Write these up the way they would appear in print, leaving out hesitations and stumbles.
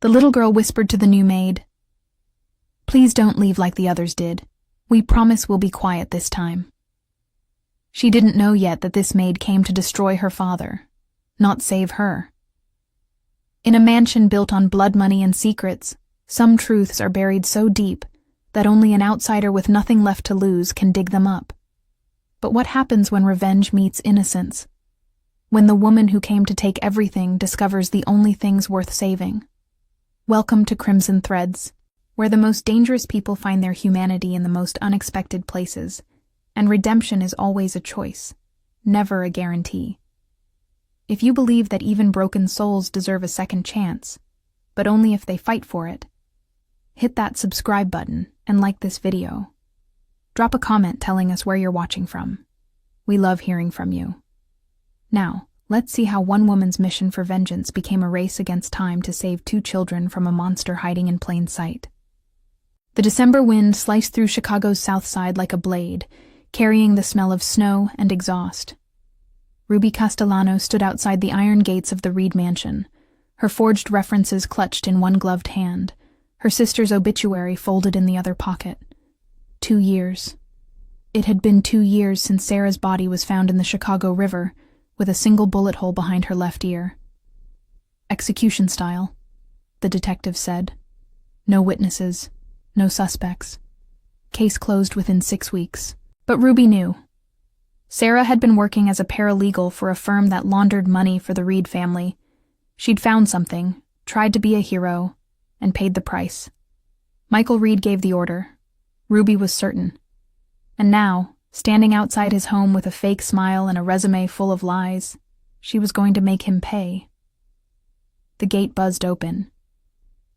The little girl whispered to the new maid, "Please don't leave like the others did. We promise we'll be quiet this time." She didn't know yet that this maid came to destroy her father, not save her. In a mansion built on blood money and secrets, some truths are buried so deep that only an outsider with nothing left to lose can dig them up. But what happens when revenge meets innocence? When the woman who came to take everything discovers the only things worth saving? Welcome to Crimson Threads, where the most dangerous people find their humanity in the most unexpected places, and redemption is always a choice, never a guarantee. If you believe that even broken souls deserve a second chance, but only if they fight for it, hit that subscribe button and like this video. Drop a comment telling us where you're watching from. We love hearing from you. Now, let's see how one woman's mission for vengeance became a race against time to save 2 children from a monster hiding in plain sight. The December wind sliced through Chicago's south side like a blade, carrying the smell of snow and exhaust. Ruby Castellano stood outside the iron gates of the Reed mansion, her forged references clutched in one gloved hand, her sister's obituary folded in the other pocket. 2 years. It had been 2 years since Sarah's body was found in the Chicago River, with a single bullet hole behind her left ear. "Execution style," the detective said. "No witnesses, no suspects. Case closed within 6 weeks. But Ruby knew. Sarah had been working as a paralegal for a firm that laundered money for the Reed family. She'd found something, tried to be a hero, and paid the price. Michael Reed gave the order. Ruby was certain. And now, standing outside his home with a fake smile and a resume full of lies, she was going to make him pay. The gate buzzed open.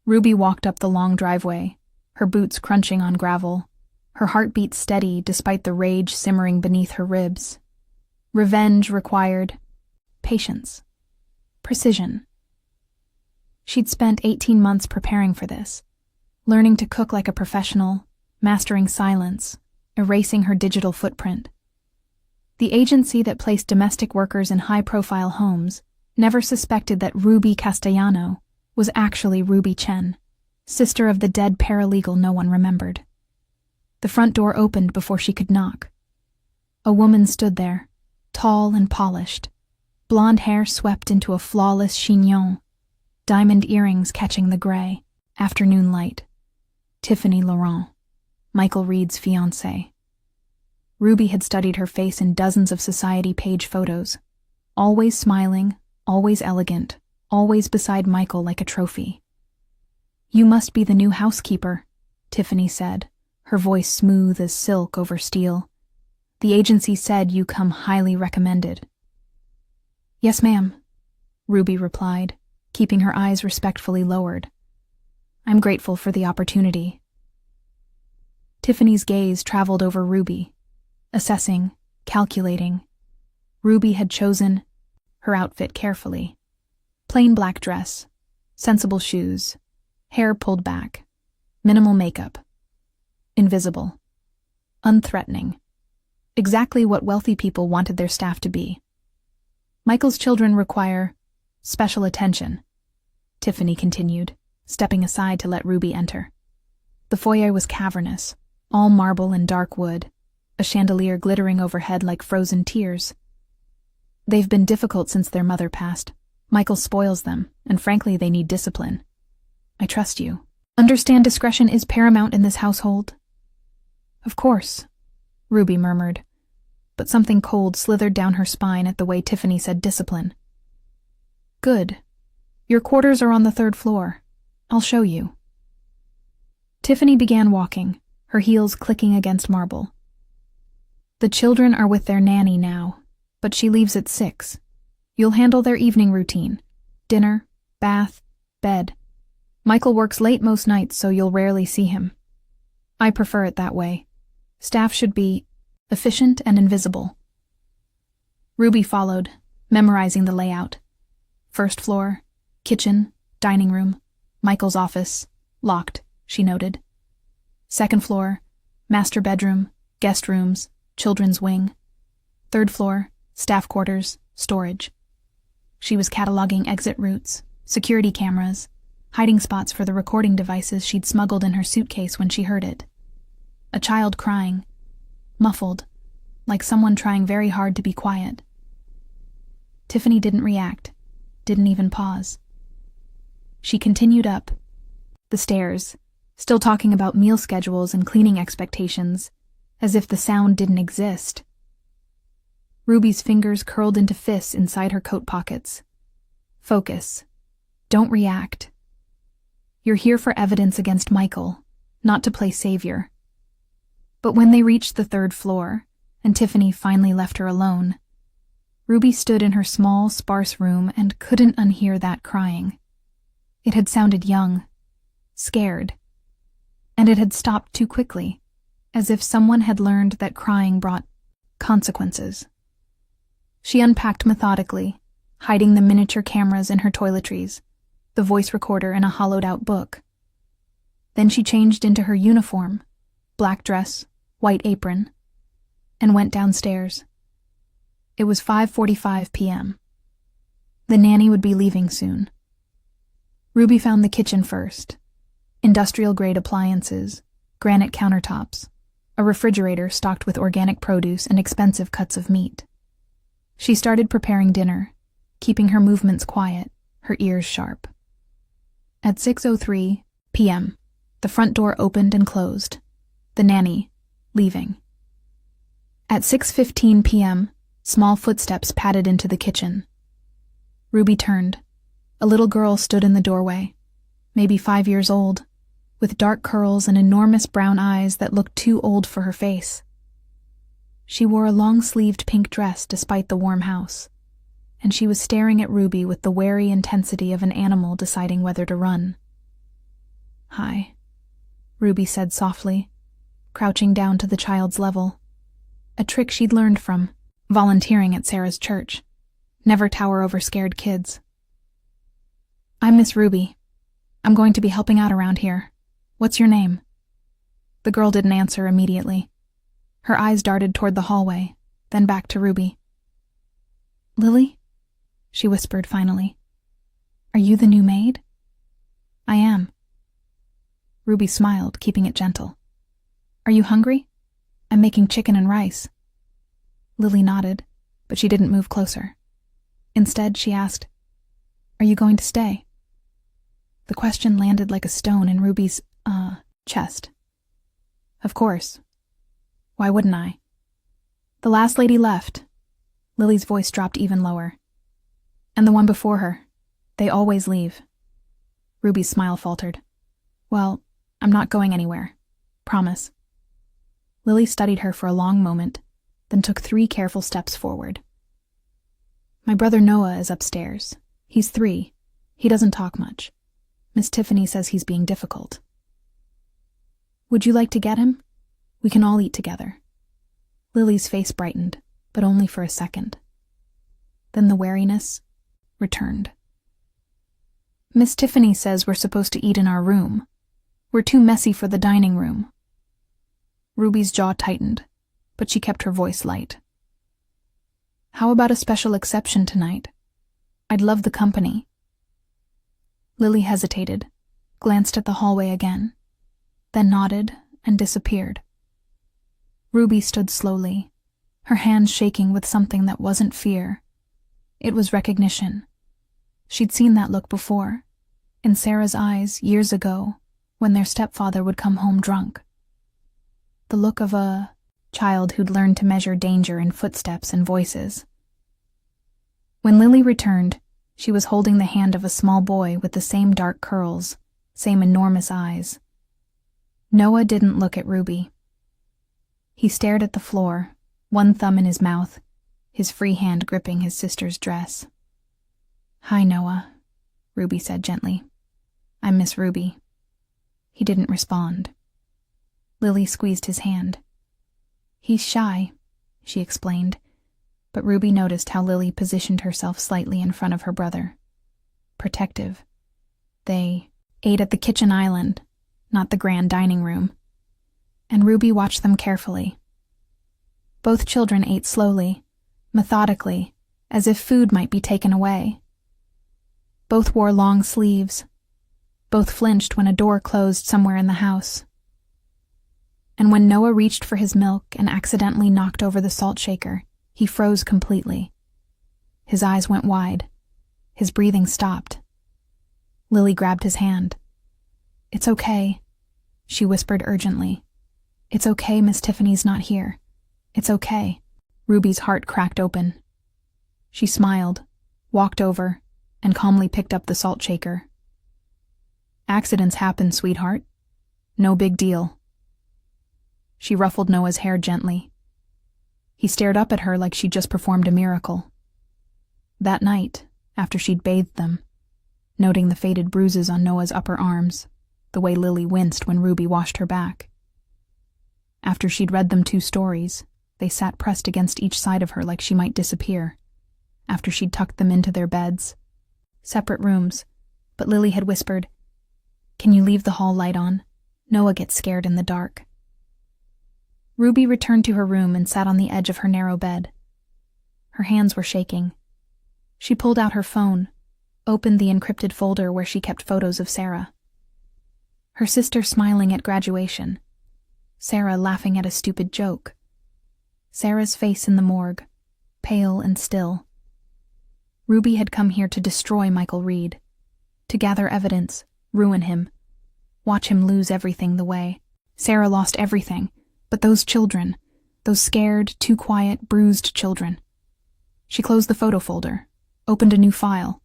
Ruby walked up the long driveway, her boots crunching on gravel, her heartbeat steady despite the rage simmering beneath her ribs. Revenge required patience, precision. She'd spent 18 months preparing for this, learning to cook like a professional, mastering silence, erasing her digital footprint. The agency that placed domestic workers in high-profile homes never suspected that Ruby Castellano was actually Ruby Chen, sister of the dead paralegal no one remembered. The front door opened before she could knock. A woman stood there, tall and polished, blonde hair swept into a flawless chignon, diamond earrings catching the gray, afternoon light. Tiffany Laurent, Michael Reed's fiancée. Ruby had studied her face in dozens of Society page photos, always smiling, always elegant, always beside Michael like a trophy. "You must be the new housekeeper," Tiffany said, her voice smooth as silk over steel. "The agency said you come highly recommended." "Yes, ma'am," Ruby replied, keeping her eyes respectfully lowered. "I'm grateful for the opportunity." Tiffany's gaze traveled over Ruby, assessing, calculating. Ruby had chosen her outfit carefully. Plain black dress, sensible shoes, hair pulled back, minimal makeup. Invisible. Unthreatening. Exactly what wealthy people wanted their staff to be. "Michael's children require special attention," Tiffany continued, stepping aside to let Ruby enter. The foyer was cavernous, all marble and dark wood, a chandelier glittering overhead like frozen tears. "They've been difficult since their mother passed. Michael spoils them, and frankly they need discipline. I trust you. Understand discretion is paramount in this household?" "Of course," Ruby murmured, but something cold slithered down her spine at the way Tiffany said discipline. "Good. Your quarters are on the 3rd floor. I'll show you." Tiffany began walking, her heels clicking against marble. "The children are with their nanny now, but she leaves at 6. You'll handle their evening routine. Dinner, bath, bed. Michael works late most nights, so you'll rarely see him. I prefer it that way. Staff should be efficient and invisible." Ruby followed, memorizing the layout. 1st floor, kitchen, dining room, Michael's office, locked, she noted. 2nd floor, master bedroom, guest rooms, children's wing. 3rd floor, staff quarters, storage. She was cataloging exit routes, security cameras, hiding spots for the recording devices she'd smuggled in her suitcase when she heard it. A child crying, muffled, like someone trying very hard to be quiet. Tiffany didn't react, didn't even pause. She continued up the stairs, still talking about meal schedules and cleaning expectations, as if the sound didn't exist. Ruby's fingers curled into fists inside her coat pockets. Focus. Don't react. You're here for evidence against Michael, not to play savior. But when they reached the 3rd floor, and Tiffany finally left her alone, Ruby stood in her small, sparse room and couldn't unhear that crying. It had sounded young, scared, and it had stopped too quickly, as if someone had learned that crying brought consequences. She unpacked methodically, hiding the miniature cameras in her toiletries, the voice recorder in a hollowed-out book. Then she changed into her uniform, black dress, white apron, and went downstairs. It was 5:45 p.m. The nanny would be leaving soon. Ruby found the kitchen first. Industrial-grade appliances, granite countertops, a refrigerator stocked with organic produce and expensive cuts of meat. She started preparing dinner, keeping her movements quiet, her ears sharp. At 6:03 p.m., the front door opened and closed, the nanny leaving. At 6:15 p.m., small footsteps padded into the kitchen. Ruby turned. A little girl stood in the doorway, maybe 5 years old, with dark curls and enormous brown eyes that looked too old for her face. She wore a long-sleeved pink dress despite the warm house, and she was staring at Ruby with the wary intensity of an animal deciding whether to run. "Hi," Ruby said softly, crouching down to the child's level, a trick she'd learned from volunteering at Sarah's church. Never tower over scared kids. "I'm Miss Ruby. I'm going to be helping out around here. What's your name?" The girl didn't answer immediately. Her eyes darted toward the hallway, then back to Ruby. "Lily?" she whispered finally. "Are you the new maid?" "I am." Ruby smiled, keeping it gentle. "Are you hungry? I'm making chicken and rice." Lily nodded, but she didn't move closer. Instead, she asked, "Are you going to stay?" The question landed like a stone in Ruby's, chest. "Of course. Why wouldn't I?" "The last lady left." Lily's voice dropped even lower. "And the one before her. They always leave." Ruby's smile faltered. "Well, I'm not going anywhere. Promise." Lily studied her for a long moment, then took 3 careful steps forward. "My brother Noah is upstairs. He's 3. He doesn't talk much. Miss Tiffany says he's being difficult. Would you like to get him? We can all eat together." Lily's face brightened, but only for a second. Then the wariness returned. "Miss Tiffany says we're supposed to eat in our room. We're too messy for the dining room." Ruby's jaw tightened, but she kept her voice light. "How about a special exception tonight? I'd love the company." Lily hesitated, glanced at the hallway again, then nodded and disappeared. Ruby stood slowly, her hands shaking with something that wasn't fear. It was recognition. She'd seen that look before, in Sarah's eyes years ago, when their stepfather would come home drunk. The look of a child who'd learned to measure danger in footsteps and voices. When Lily returned, she was holding the hand of a small boy with the same dark curls, same enormous eyes. Noah didn't look at Ruby. He stared at the floor, one thumb in his mouth, his free hand gripping his sister's dress. "Hi, Noah," Ruby said gently. "I'm Miss Ruby." He didn't respond. Lily squeezed his hand. "He's shy," she explained, but Ruby noticed how Lily positioned herself slightly in front of her brother. Protective. They ate at the kitchen island, not the grand dining room, and Ruby watched them carefully. Both children ate slowly, methodically, as if food might be taken away. Both wore long sleeves. Both flinched when a door closed somewhere in the house. And when Noah reached for his milk and accidentally knocked over the salt shaker, he froze completely. His eyes went wide. His breathing stopped. Lily grabbed his hand. "It's okay," she whispered urgently. "It's okay, Miss Tiffany's not here. It's okay." Ruby's heart cracked open. She smiled, walked over, and calmly picked up the salt shaker. "Accidents happen, sweetheart. No big deal." She ruffled Noah's hair gently. He stared up at her like she'd just performed a miracle. That night, after she'd bathed them, noting the faded bruises on Noah's upper arms, the way Lily winced when Ruby washed her back. After she'd read them 2 stories, they sat pressed against each side of her like she might disappear. After she'd tucked them into their beds, separate rooms, but Lily had whispered, "Can you leave the hall light on? Noah gets scared in the dark." Ruby returned to her room and sat on the edge of her narrow bed. Her hands were shaking. She pulled out her phone, opened the encrypted folder where she kept photos of Sarah. Her sister smiling at graduation. Sarah laughing at a stupid joke. Sarah's face in the morgue, pale and still. Ruby had come here to destroy Michael Reed, to gather evidence, ruin him, watch him lose everything the way Sarah lost everything, but those children, those scared, too quiet, bruised children. She closed the photo folder, opened a new file,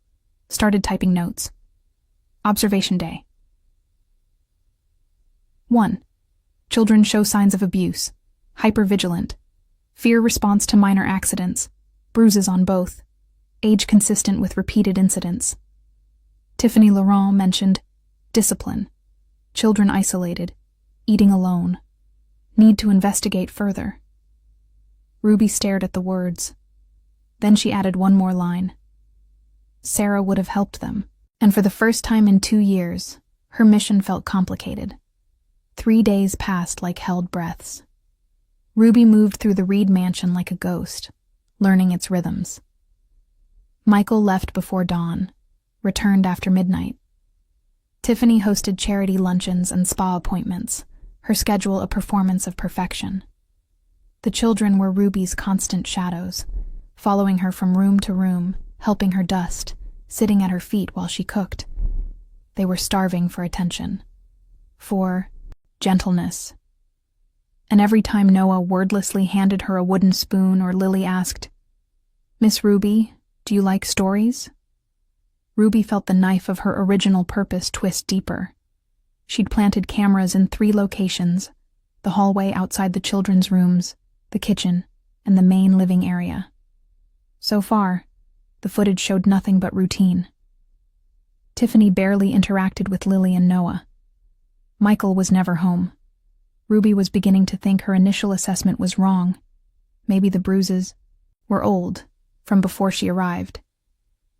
started typing notes. Observation Day. 1. Children show signs of abuse, hypervigilant, fear response to minor accidents, bruises on both, age consistent with repeated incidents. Tiffany Laurent mentioned discipline, children isolated, eating alone, need to investigate further. Ruby stared at the words. Then she added one more line. Sarah would have helped them, and for the first time in 2 years, her mission felt complicated. 3 days passed like held breaths. Ruby moved through the Reed mansion like a ghost, learning its rhythms. Michael left before dawn, returned after midnight. Tiffany hosted charity luncheons and spa appointments, her schedule a performance of perfection. The children were Ruby's constant shadows, following her from room to room, helping her dust, sitting at her feet while she cooked. They were starving for attention, for gentleness. And every time Noah wordlessly handed her a wooden spoon or Lily asked, "Miss Ruby, do you like stories?" Ruby felt the knife of her original purpose twist deeper. She'd planted cameras in 3 locations, the hallway outside the children's rooms, the kitchen, and the main living area. So far, the footage showed nothing but routine. Tiffany barely interacted with Lily and Noah. Michael was never home. Ruby was beginning to think her initial assessment was wrong. Maybe the bruises were old, from before she arrived.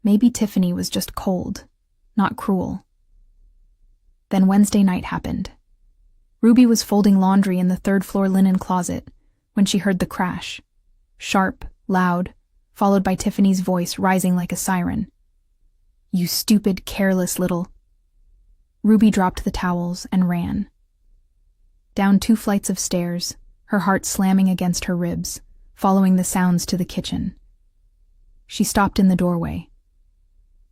Maybe Tiffany was just cold, not cruel. Then Wednesday night happened. Ruby was folding laundry in the 3rd-floor linen closet when she heard the crash. Sharp, loud, followed by Tiffany's voice rising like a siren. "You stupid, careless little..." Ruby dropped the towels and ran. Down 2 flights of stairs, her heart slamming against her ribs, following the sounds to the kitchen. She stopped in the doorway.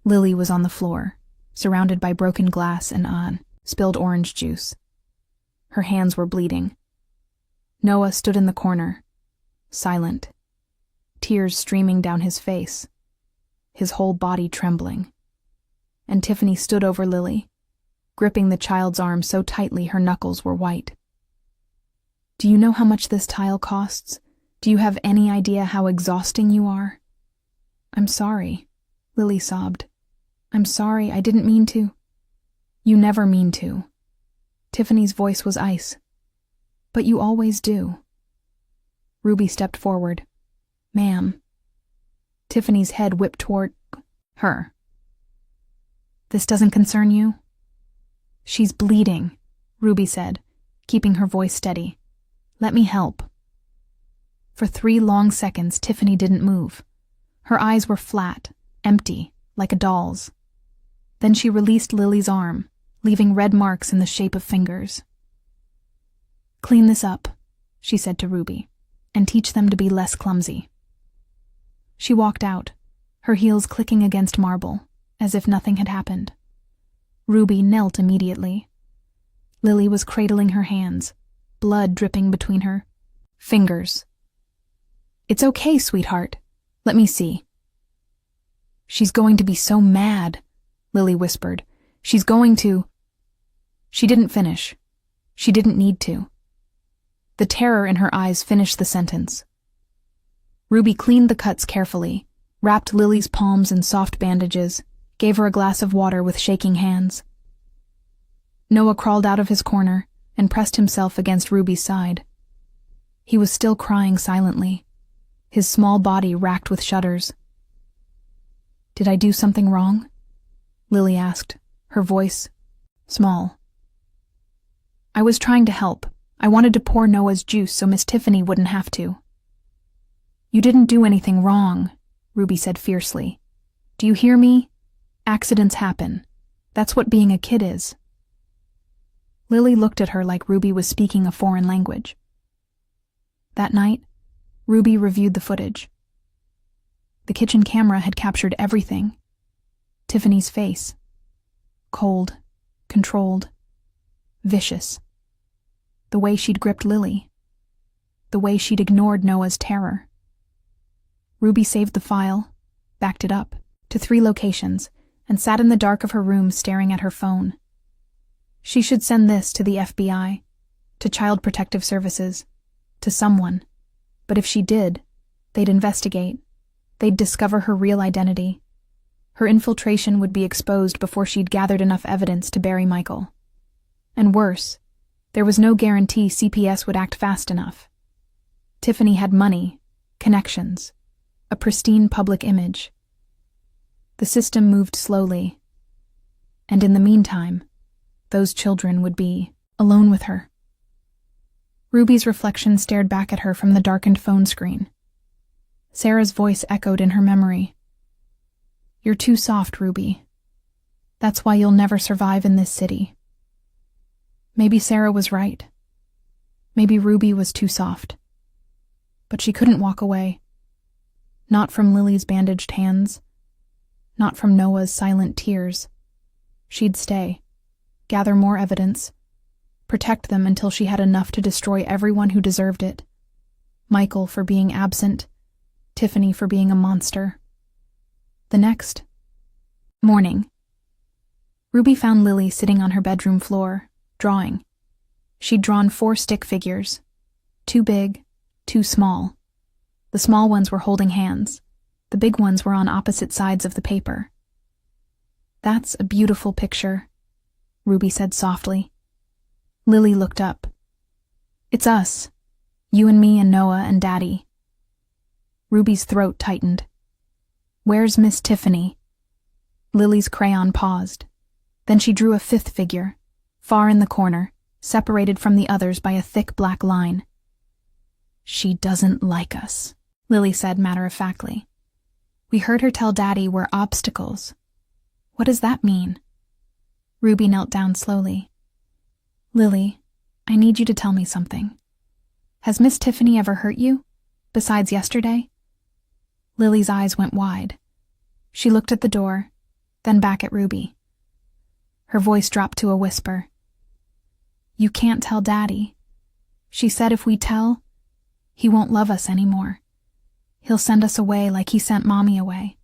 Lily was on the floor, surrounded by broken glass and spilled orange juice. Her hands were bleeding. Noah stood in the corner, silent, tears streaming down his face, his whole body trembling. And Tiffany stood over Lily, gripping the child's arm so tightly her knuckles were white. "Do you know how much this tile costs? Do you have any idea how exhausting you are?" "I'm sorry," Lily sobbed. "I'm sorry, I didn't mean to." "You never mean to." Tiffany's voice was ice. "But you always do." Ruby stepped forward. "Ma'am." Tiffany's head whipped toward her. "This doesn't concern you?" "She's bleeding," Ruby said, keeping her voice steady. "Let me help." For 3 long seconds, Tiffany didn't move. Her eyes were flat, empty, like a doll's. Then she released Lily's arm, leaving red marks in the shape of fingers. "Clean this up," she said to Ruby, "and teach them to be less clumsy." She walked out, her heels clicking against marble, as if nothing had happened. Ruby knelt immediately. Lily was cradling her hands, blood dripping between her fingers. "It's okay, sweetheart. Let me see." "She's going to be so mad," Lily whispered. "She's going to—" She didn't finish. She didn't need to. The terror in her eyes finished the sentence. Ruby cleaned the cuts carefully, wrapped Lily's palms in soft bandages, gave her a glass of water with shaking hands. Noah crawled out of his corner and pressed himself against Ruby's side. He was still crying silently, his small body racked with shudders. "Did I do something wrong?" Lily asked, her voice small. "I was trying to help. I wanted to pour Noah's juice so Miss Tiffany wouldn't have to." "You didn't do anything wrong," Ruby said fiercely. "Do you hear me? Accidents happen. That's what being a kid is." Lily looked at her like Ruby was speaking a foreign language. That night, Ruby reviewed the footage. The kitchen camera had captured everything. Tiffany's face. Cold, controlled, vicious. The way she'd gripped Lily. The way she'd ignored Noah's terror. Ruby saved the file, backed it up, to 3 locations, and sat in the dark of her room staring at her phone. She should send this to the FBI, to Child Protective Services, to someone. But if she did, they'd investigate. They'd discover her real identity. Her infiltration would be exposed before she'd gathered enough evidence to bury Michael. And worse, there was no guarantee CPS would act fast enough. Tiffany had money, connections, a pristine public image. The system moved slowly. And in the meantime, those children would be alone with her. Ruby's reflection stared back at her from the darkened phone screen. Sarah's voice echoed in her memory. "You're too soft, Ruby. That's why you'll never survive in this city." Maybe Sarah was right. Maybe Ruby was too soft. But she couldn't walk away. Not from Lily's bandaged hands. Not from Noah's silent tears. She'd stay. Gather more evidence. Protect them until she had enough to destroy everyone who deserved it. Michael for being absent. Tiffany for being a monster. The next morning, Ruby found Lily sitting on her bedroom floor, drawing. She'd drawn 4 stick figures. 2 big, 2 small. The small ones were holding hands. The big ones were on opposite sides of the paper. "That's a beautiful picture," Ruby said softly. Lily looked up. "It's us. You and me and Noah and Daddy." Ruby's throat tightened. "Where's Miss Tiffany?" Lily's crayon paused. Then she drew a 5th figure, far in the corner, separated from the others by a thick black line. "She doesn't like us," Lily said matter-of-factly. "We heard her tell Daddy we're obstacles." "What does that mean?" Ruby knelt down slowly. "Lily, I need you to tell me something. Has Miss Tiffany ever hurt you? Besides yesterday?" Lily's eyes went wide. She looked at the door, then back at Ruby. Her voice dropped to a whisper. "You can't tell Daddy. She said if we tell, he won't love us anymore. He'll send us away like he sent Mommy away."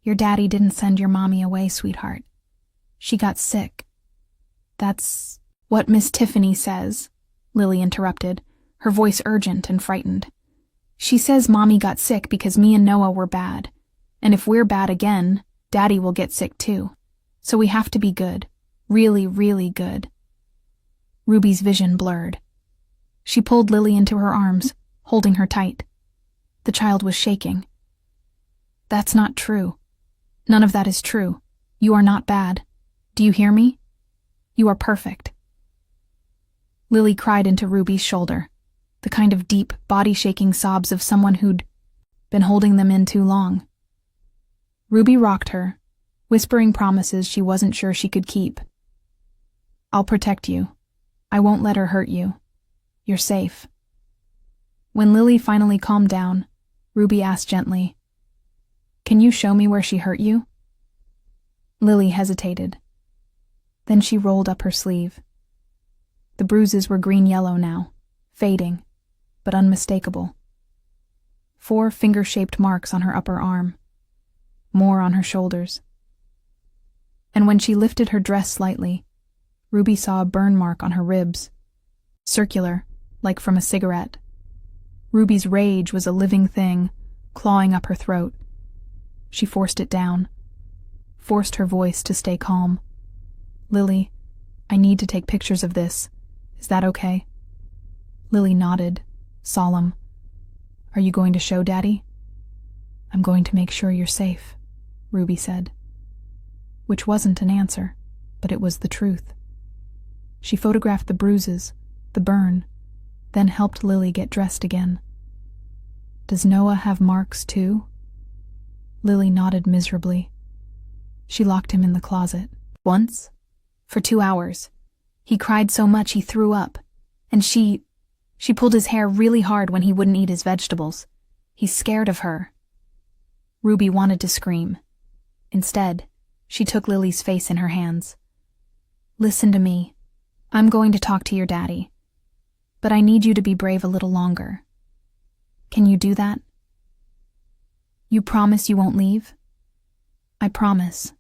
"Your daddy didn't send your mommy away, sweetheart. She got sick." "That's what Miss Tiffany says," Lily interrupted, her voice urgent and frightened. "She says Mommy got sick because me and Noah were bad. And if we're bad again, Daddy will get sick too. So we have to be good. Really, really good." Ruby's vision blurred. She pulled Lily into her arms, holding her tight. The child was shaking. "That's not true. None of that is true. You are not bad. Do you hear me? You are perfect." Lily cried into Ruby's shoulder, the kind of deep, body-shaking sobs of someone who'd been holding them in too long. Ruby rocked her, whispering promises she wasn't sure she could keep, I'll protect you. I won't let her hurt you. You're safe." When Lily finally calmed down, Ruby asked gently, "Can you show me where she hurt you?" Lily hesitated. Then she rolled up her sleeve. The bruises were green-yellow now, fading, but unmistakable. 4 finger-shaped marks on her upper arm, more on her shoulders. And when she lifted her dress slightly, Ruby saw a burn mark on her ribs, circular, like from a cigarette. Ruby's rage was a living thing, clawing up her throat. She forced it down, forced her voice to stay calm. "Lily, I need to take pictures of this. Is that okay?" Lily nodded, solemn. "Are you going to show Daddy?" "I'm going to make sure you're safe," Ruby said. Which wasn't an answer, but it was the truth. She photographed the bruises, the burn, then helped Lily get dressed again. "Does Noah have marks too?" Lily nodded miserably. She locked him in the closet. Once, for 2 hours, he cried so much he threw up, and she pulled his hair really hard when he wouldn't eat his vegetables. He's scared of her. Ruby wanted to scream. Instead, she took Lily's face in her hands. "Listen to me. I'm going to talk to your daddy. But I need you to be brave a little longer. Can you do that? You promise you won't leave?" "I promise."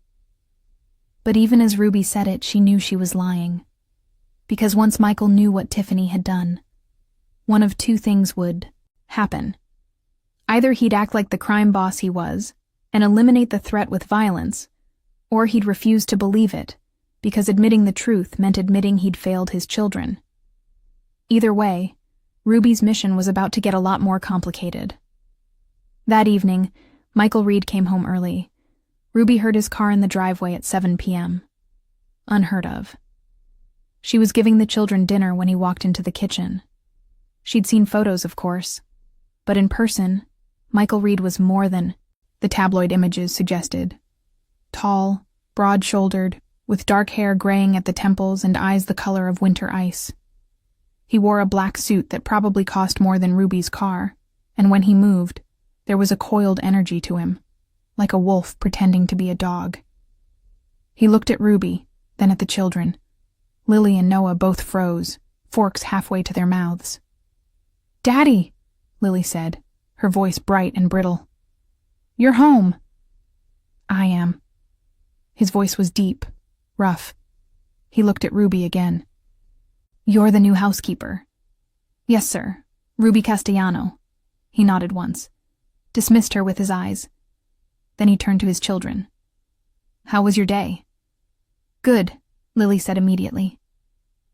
But even as Ruby said it, she knew she was lying. Because once Michael knew what Tiffany had done, one of 2 things would happen. Either he'd act like the crime boss he was and eliminate the threat with violence, or he'd refuse to believe it, because admitting the truth meant admitting he'd failed his children. Either way, Ruby's mission was about to get a lot more complicated. That evening, Michael Reed came home early. Ruby heard his car in the driveway at 7 p.m. Unheard of. She was giving the children dinner when he walked into the kitchen. She'd seen photos, of course, but in person, Michael Reed was more than the tabloid images suggested. Tall, broad-shouldered, with dark hair graying at the temples and eyes the color of winter ice. He wore a black suit that probably cost more than Ruby's car, and when he moved, there was a coiled energy to him, like a wolf pretending to be a dog. He looked at Ruby, then at the children. Lily and Noah both froze, forks halfway to their mouths. "Daddy," Lily said, her voice bright and brittle. "You're home." "I am." His voice was deep, rough. He looked at Ruby again. "You're the new housekeeper." "Yes, sir. Ruby Castellano." He nodded once, dismissed her with his eyes. Then he turned to his children. "How was your day?" "Good," Lily said immediately.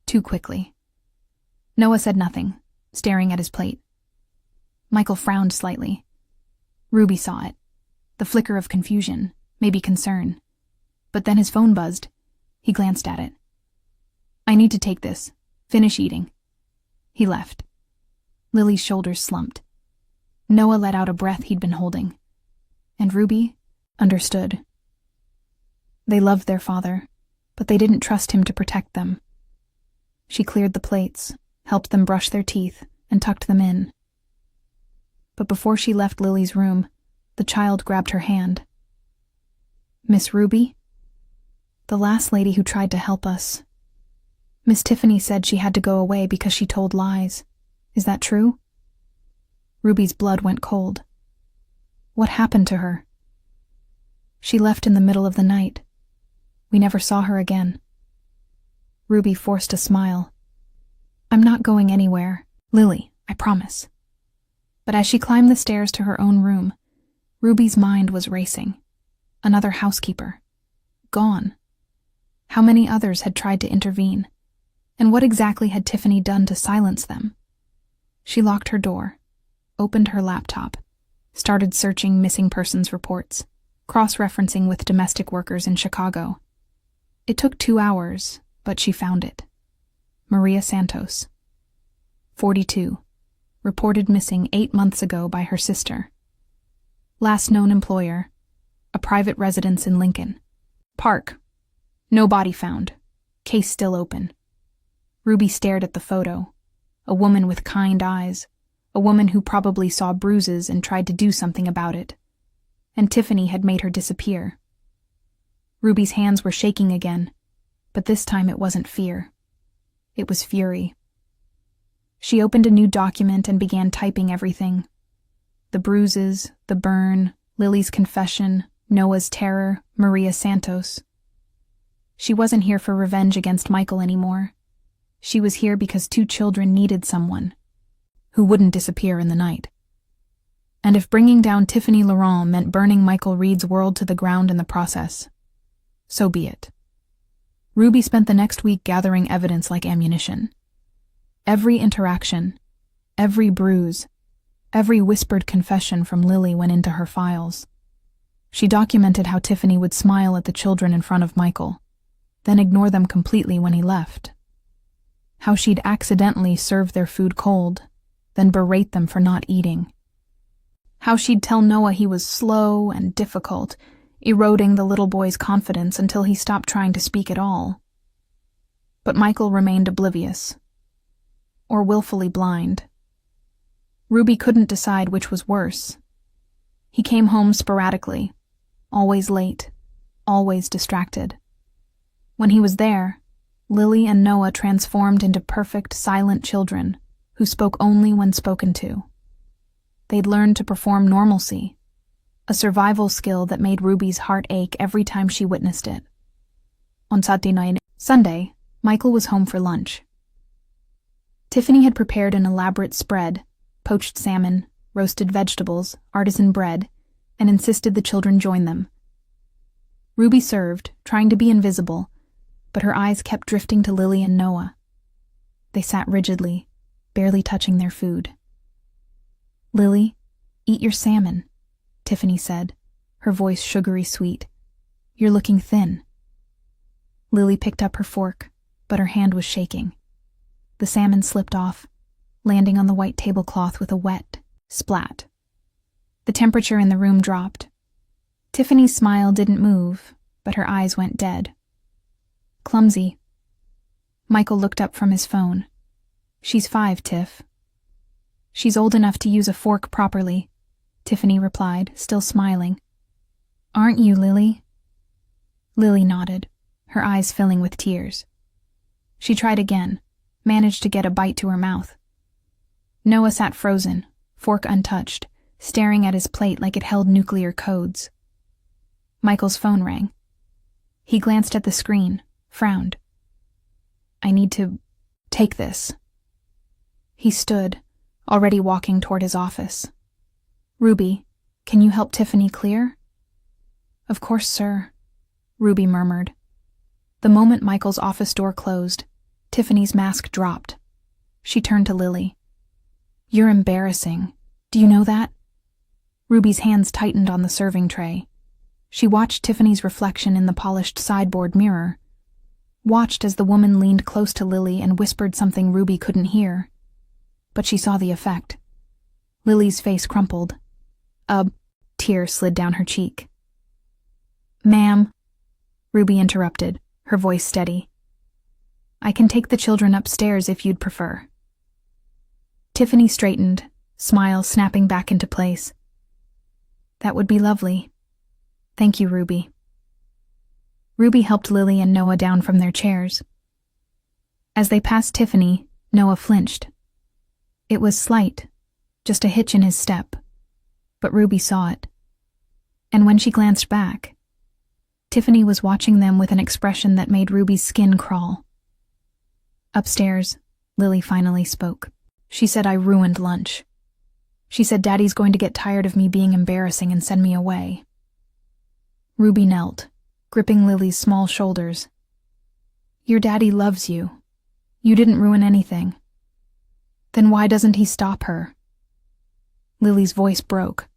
Too quickly. Noah said nothing, staring at his plate. Michael frowned slightly. Ruby saw it. The flicker of confusion, maybe concern. But then his phone buzzed. He glanced at it. "I need to take this. Finish eating." He left. Lily's shoulders slumped. Noah let out a breath he'd been holding. And Ruby understood. They loved their father, but they didn't trust him to protect them. She cleared the plates, helped them brush their teeth, and tucked them in. But before she left Lily's room, the child grabbed her hand. "Miss Ruby?" "The last lady who tried to help us. Miss Tiffany said she had to go away because she told lies. Is that true?" Ruby's blood went cold. "What happened to her?" "She left in the middle of the night. We never saw her again." Ruby forced a smile. "I'm not going anywhere, Lily, I promise." But as she climbed the stairs to her own room, Ruby's mind was racing. Another housekeeper. Gone. How many others had tried to intervene? And what exactly had Tiffany done to silence them? She locked her door, opened her laptop, started searching missing persons reports, cross-referencing with domestic workers in Chicago. It took 2 hours, but she found it. Maria Santos. 42. Reported missing 8 months ago by her sister. Last known employer, a private residence in Lincoln Park. No body found. case still open. Ruby stared at the photo. A woman with kind eyes. A woman who probably saw bruises and tried to do something about it. And Tiffany had made her disappear. Ruby's hands were shaking again, but this time it wasn't fear. It was fury. She opened a new document and began typing everything. The bruises, the burn, Lily's confession, Noah's terror, Maria Santos. She wasn't here for revenge against Michael anymore. She was here because 2 children needed someone who wouldn't disappear in the night. And if bringing down Tiffany Laurent meant burning Michael Reed's world to the ground in the process, so be it. Ruby spent the next week gathering evidence like ammunition. Every interaction, every bruise, every whispered confession from Lily went into her files. She documented how Tiffany would smile at the children in front of Michael, then ignore them completely when he left. How she'd accidentally serve their food cold, then berate them for not eating. How she'd tell Noah he was slow and difficult, eroding the little boy's confidence until he stopped trying to speak at all. But Michael remained oblivious, or willfully blind. Ruby couldn't decide which was worse. He came home sporadically, always late, always distracted. When he was there, Lily and Noah transformed into perfect, silent children who spoke only when spoken to. They'd learned to perform normalcy, a survival skill that made Ruby's heart ache every time she witnessed it. On Sunday, Michael was home for lunch. Tiffany had prepared an elaborate spread, poached salmon, roasted vegetables, artisan bread, and insisted the children join them. Ruby served, trying to be invisible, but her eyes kept drifting to Lily and Noah. They sat rigidly, barely touching their food. "Lily, eat your salmon," Tiffany said, her voice sugary sweet. "You're looking thin." Lily picked up her fork, but her hand was shaking. The salmon slipped off, landing on the white tablecloth with a wet splat. The temperature in the room dropped. Tiffany's smile didn't move, but her eyes went dead. "Clumsy." Michael looked up from his phone. "She's 5, Tiff." "She's old enough to use a fork properly," Tiffany replied, still smiling. "Aren't you, Lily?" Lily nodded, her eyes filling with tears. She tried again, managed to get a bite to her mouth. Noah sat frozen, fork untouched, staring at his plate like it held nuclear codes. Michael's phone rang. He glanced at the screen, frowned. "I need to take this." He stood, already walking toward his office. "Ruby, can you help Tiffany clear?" "Of course, sir," Ruby murmured. The moment Michael's office door closed, Tiffany's mask dropped. She turned to Lily. "You're embarrassing. Do you know that?" Ruby's hands tightened on the serving tray. She watched Tiffany's reflection in the polished sideboard mirror. Watched as the woman leaned close to Lily and whispered something Ruby couldn't hear. But she saw the effect. Lily's face crumpled. A tear slid down her cheek. "Ma'am," Ruby interrupted, her voice steady. "I can take the children upstairs if you'd prefer." Tiffany straightened, smile snapping back into place. "That would be lovely. Thank you, Ruby." Ruby helped Lily and Noah down from their chairs. As they passed Tiffany, Noah flinched. It was slight, just a hitch in his step, but Ruby saw it. And when she glanced back, Tiffany was watching them with an expression that made Ruby's skin crawl. Upstairs, Lily finally spoke. She said I ruined lunch. She said Daddy's going to get tired of me being embarrassing and send me away. Ruby knelt, gripping Lily's small shoulders. "Your daddy loves you. You didn't ruin anything. Then why doesn't he stop her?" Lily's voice broke.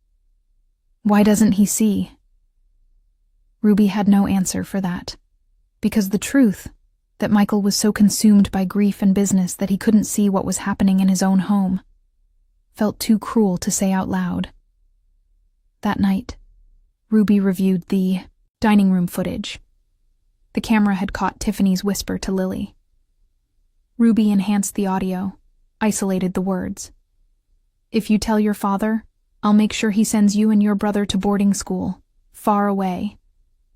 "Why doesn't he see?" Ruby had no answer for that, because the truth, that Michael was so consumed by grief and business that he couldn't see what was happening in his own home, felt too cruel to say out loud. That night, Ruby reviewed the dining room footage. The camera had caught Tiffany's whisper to Lily. Ruby enhanced the audio, isolated the words. "If you tell your father, I'll make sure he sends you and your brother to boarding school, far away,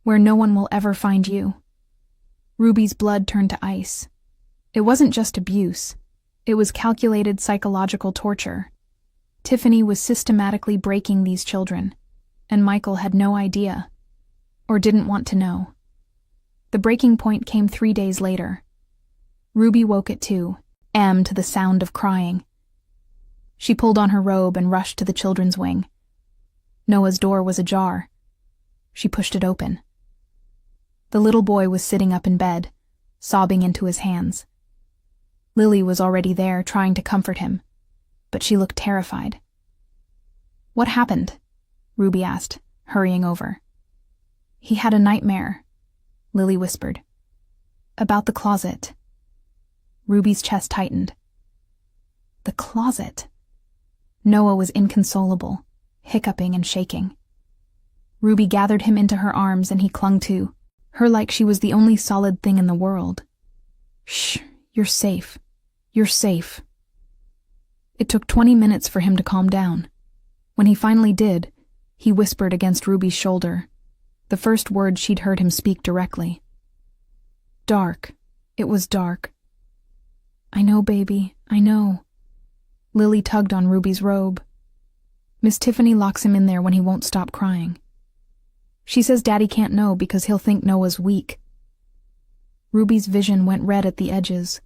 where no one will ever find you." Ruby's blood turned to ice. It wasn't just abuse. It was calculated psychological torture. Tiffany was systematically breaking these children, and Michael had no idea, or didn't want to know. The breaking point came 3 days later. Ruby woke at 2 a.m. to the sound of crying. She pulled on her robe and rushed to the children's wing. Noah's door was ajar. She pushed it open. The little boy was sitting up in bed, sobbing into his hands. Lily was already there, trying to comfort him, but she looked terrified. "What happened?" Ruby asked, hurrying over. "He had a nightmare," Lily whispered. "About the closet." Ruby's chest tightened. The closet. Noah was inconsolable, hiccuping and shaking. Ruby gathered him into her arms and he clung to her like she was the only solid thing in the world. "Shh, you're safe. You're safe." It took 20 minutes for him to calm down. When he finally did, he whispered against Ruby's shoulder, the first word she'd heard him speak directly. "Dark. It was dark." "I know, baby, I know." Lily tugged on Ruby's robe. "Miss Tiffany locks him in there when he won't stop crying. She says Daddy can't know because he'll think Noah's weak." Ruby's vision went red at the edges.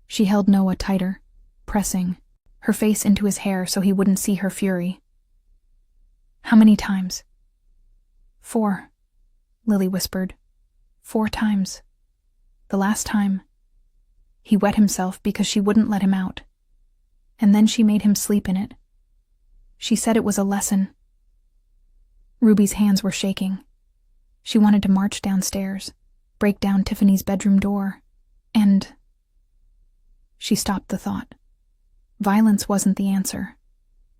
She held Noah tighter, pressing, her face into his hair so he wouldn't see her fury. "How many times?" "4, Lily whispered. 4 times. The last time, he wet himself because she wouldn't let him out. And then she made him sleep in it. She said it was a lesson." Ruby's hands were shaking. She wanted to march downstairs, break down Tiffany's bedroom door, and... She stopped the thought. Violence wasn't the answer.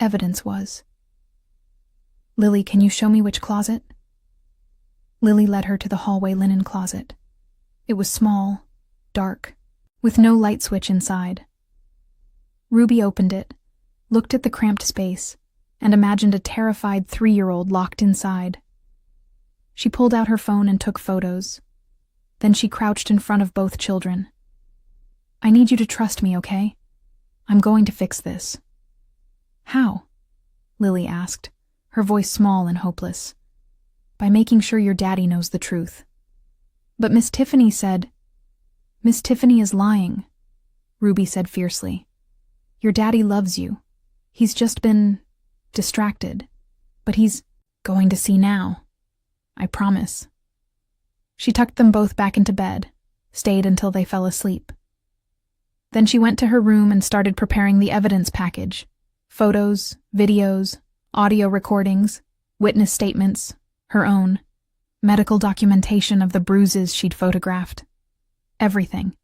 Evidence was. "Lily, can you show me which closet?" Lily led her to the hallway linen closet. It was small, dark, with no light switch inside. Ruby opened it, looked at the cramped space, and imagined a terrified 3-year-old locked inside. She pulled out her phone and took photos. Then she crouched in front of both children. "I need you to trust me, okay? I'm going to fix this." "How?" Lily asked, her voice small and hopeless. "By making sure your daddy knows the truth." "But Miss Tiffany said—" "Miss Tiffany is lying," Ruby said fiercely. "Your daddy loves you. He's just been distracted, but he's going to see now. I promise." She tucked them both back into bed, stayed until they fell asleep. Then she went to her room and started preparing the evidence package. Photos, videos, audio recordings, witness statements, her own, medical documentation of the bruises she'd photographed. Everything.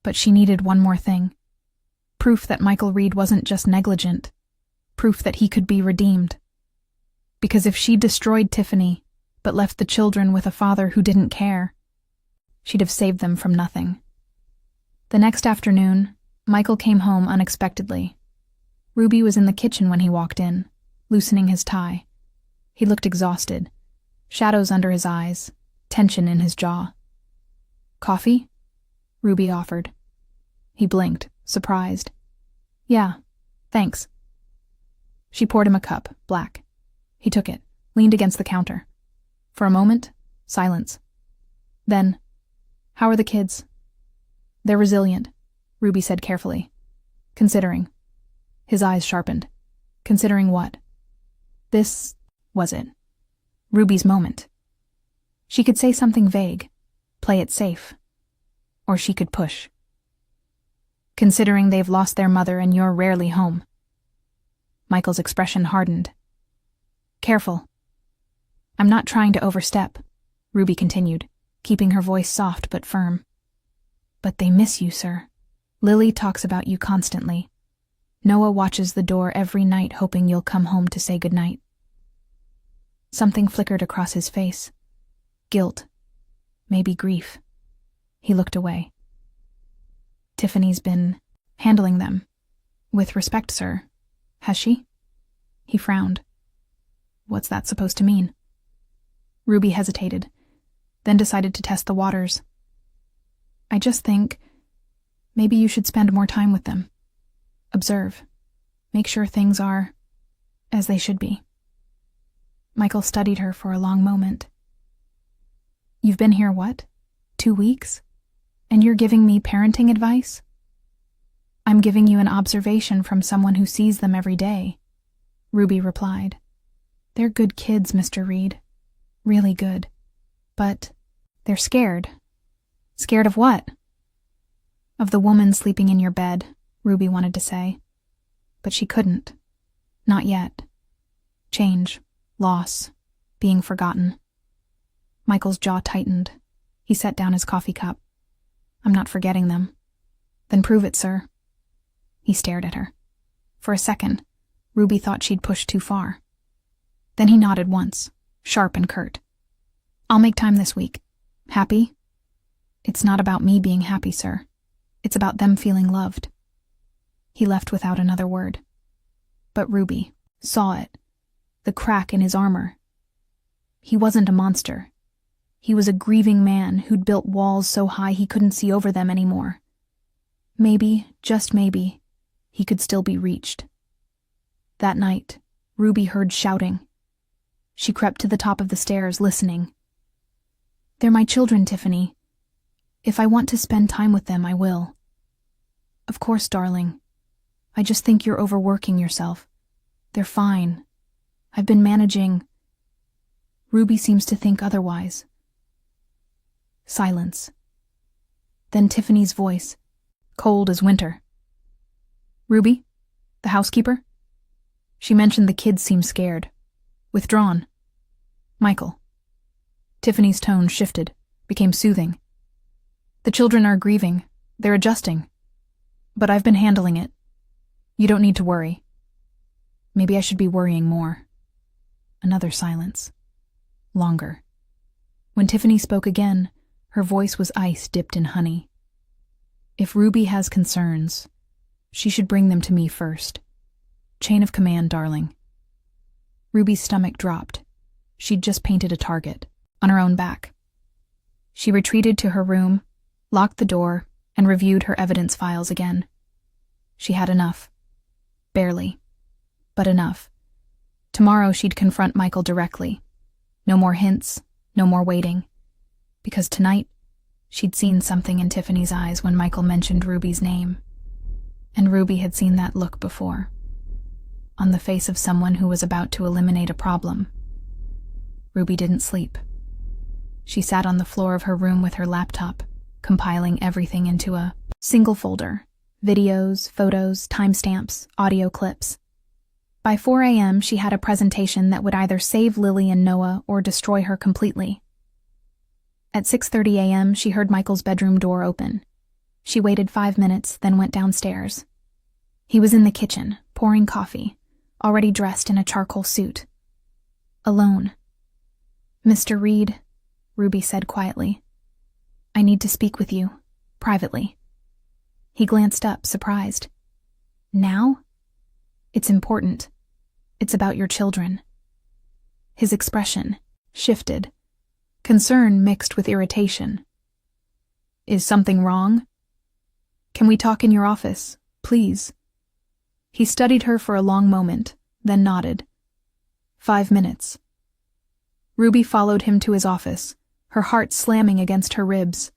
But she needed one more thing. Proof that Michael Reed wasn't just negligent. Proof that he could be redeemed. Because if she destroyed Tiffany, but left the children with a father who didn't care, she'd have saved them from nothing. The next afternoon, Michael came home unexpectedly. Ruby was in the kitchen when he walked in, loosening his tie. He looked exhausted, shadows under his eyes, tension in his jaw. "Coffee?" Ruby offered. He blinked, surprised. "Yeah, thanks." She poured him a cup, black. He took it, leaned against the counter. For a moment, silence. Then, "How are the kids?" "They're resilient," Ruby said carefully. "Considering." His eyes sharpened. "Considering what?" This was it. Ruby's moment. She could say something vague, play it safe. Or she could push. "Considering they've lost their mother and you're rarely home." Michael's expression hardened. "Careful." "I'm not trying to overstep," Ruby continued, keeping her voice soft but firm. "But they miss you, sir. Lily talks about you constantly. Noah watches the door every night hoping you'll come home to say goodnight." Something flickered across his face. Guilt. maybe grief. He looked away. Tiffany's been handling them. With respect, sir. Has she? He frowned. What's that supposed to mean? Ruby hesitated, then decided to test the waters. I just think maybe you should spend more time with them. Observe. Make sure things are as they should be. Michael studied her for a long moment. You've been here, what? 2 weeks? And you're giving me parenting advice? I'm giving you an observation from someone who sees them every day, Ruby replied. They're good kids, Mr. Reed. Really good. But they're scared. Scared of what? Of the woman sleeping in your bed, Ruby wanted to say. But she couldn't. Not yet. Change, loss, being forgotten. Michael's jaw tightened. He set down his coffee cup. I'm not forgetting them. Then prove it, sir. He stared at her. For a second, Ruby thought she'd pushed too far. Then he nodded once, sharp and curt. I'll make time this week. Happy? It's not about me being happy, sir. It's about them feeling loved. He left without another word. But Ruby saw it, the crack in his armor. He wasn't a monster. He was a grieving man who'd built walls so high he couldn't see over them anymore. Maybe, just maybe, he could still be reached. That night, Ruby heard shouting. She crept to the top of the stairs, listening. They're my children, Tiffany. If I want to spend time with them, I will. Of course, darling. I just think you're overworking yourself. They're fine. I've been managing. Ruby seems to think otherwise. Silence. Then Tiffany's voice, cold as winter. Ruby? The housekeeper? She mentioned the kids seem scared. Withdrawn. Michael. Tiffany's tone shifted, became soothing. The children are grieving. They're adjusting. But I've been handling it. You don't need to worry. Maybe I should be worrying more. Another silence. Longer. When Tiffany spoke again, her voice was ice dipped in honey. If Ruby has concerns, she should bring them to me first. Chain of command, darling. Ruby's stomach dropped. She'd just painted a target, on her own back. She retreated to her room, locked the door, and reviewed her evidence files again. She had enough. Barely. But enough. Tomorrow she'd confront Michael directly. No more hints, no more waiting. Because tonight, she'd seen something in Tiffany's eyes when Michael mentioned Ruby's name. And Ruby had seen that look before. On the face of someone who was about to eliminate a problem. Ruby didn't sleep. She sat on the floor of her room with her laptop, compiling everything into a single folder. Videos, photos, timestamps, audio clips. By 4 a.m., she had a presentation that would either save Lily and Noah or destroy her completely. At 6:30 a.m., she heard Michael's bedroom door open. She waited 5 minutes, then went downstairs. He was in the kitchen, pouring coffee, already dressed in a charcoal suit. Alone. Mr. Reed, Ruby said quietly. I need to speak with you, privately. He glanced up, surprised. Now? It's important. It's about your children. His expression shifted. Concern mixed with irritation. Is something wrong? Can we talk in your office, please? He studied her for a long moment, then nodded. 5 minutes. Ruby followed him to his office, her heart slamming against her ribs.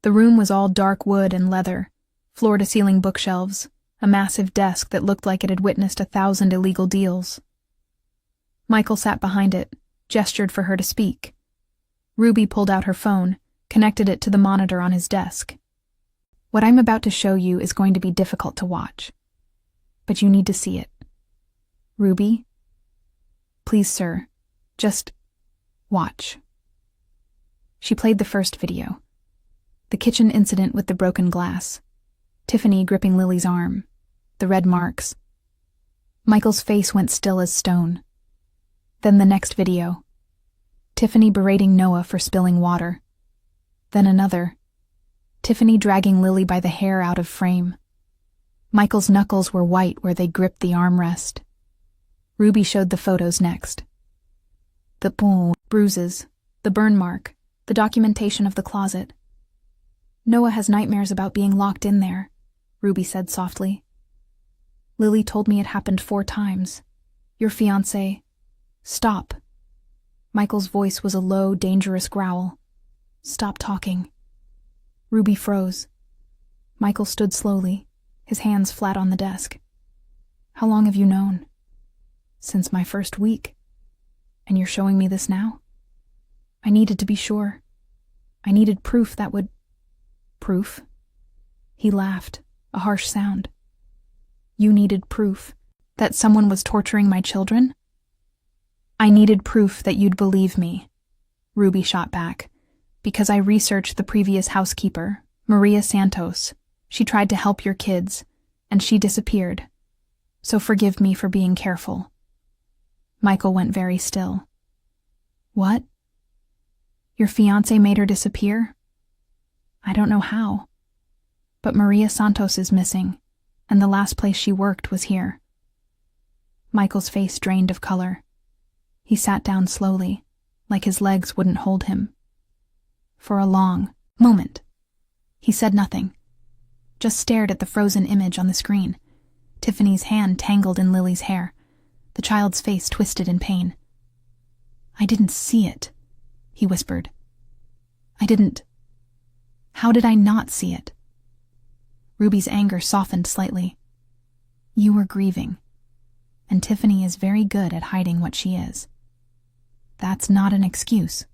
The room was all dark wood and leather, floor-to-ceiling bookshelves, a massive desk that looked like it had witnessed 1,000 illegal deals. Michael sat behind it, gestured for her to speak. Ruby pulled out her phone, connected it to the monitor on his desk. What I'm about to show you is going to be difficult to watch. But you need to see it. Ruby? Please, sir, just watch. She played the first video. The kitchen incident with the broken glass. Tiffany gripping Lily's arm. The red marks. Michael's face went still as stone. Then the next video. Tiffany berating Noah for spilling water. Then another. Tiffany dragging Lily by the hair out of frame. Michael's knuckles were white where they gripped the armrest. Ruby showed the photos next. The bruises, the burn mark, the documentation of the closet. Noah has nightmares about being locked in there, Ruby said softly. Lily told me it happened 4 times. Your fiancé. Stop. Michael's voice was a low, dangerous growl. Stop talking. Ruby froze. Michael stood slowly, his hands flat on the desk. How long have you known? Since my first week. And you're showing me this now? I needed to be sure. I needed proof that would... Proof? He laughed, a harsh sound. You needed proof that someone was torturing my children? I needed proof that you'd believe me, Ruby shot back, because I researched the previous housekeeper, Maria Santos. She tried to help your kids, and she disappeared. So forgive me for being careful. Michael went very still. What? Your fiancé made her disappear? I don't know how. But Maria Santos is missing, and the last place she worked was here. Michael's face drained of color. He sat down slowly, like his legs wouldn't hold him. For a long moment, he said nothing, just stared at the frozen image on the screen. Tiffany's hand tangled in Lily's hair, the child's face twisted in pain. I didn't see it, he whispered. I didn't. How did I not see it? Ruby's anger softened slightly. You were grieving, and Tiffany is very good at hiding what she is. That's not an excuse.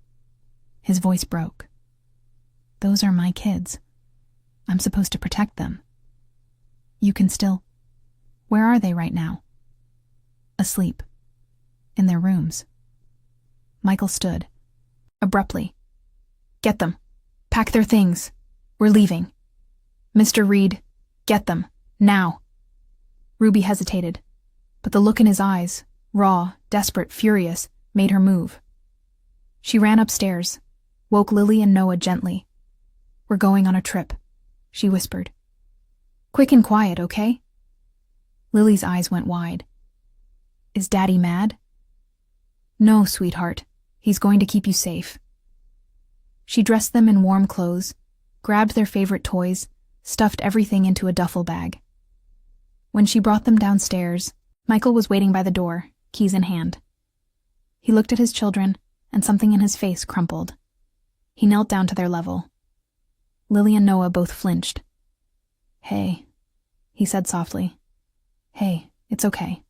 His voice broke. Those are my kids. I'm supposed to protect them. You can still... Where are they right now? Asleep. In their rooms. Michael stood. Abruptly. Get them. Pack their things. We're leaving. Mr. Reed, get them. Now. Ruby hesitated, but the look in his eyes, raw, desperate, furious, made her move. She ran upstairs, woke Lily and Noah gently. We're going on a trip, she whispered. Quick and quiet, okay? Lily's eyes went wide. Is Daddy mad? No, sweetheart. He's going to keep you safe. She dressed them in warm clothes, grabbed their favorite toys, stuffed everything into a duffel bag. When she brought them downstairs, Michael was waiting by the door, keys in hand. He looked at his children, and something in his face crumpled. He knelt down to their level. Lily and Noah both flinched. Hey, he said softly. Hey, it's okay.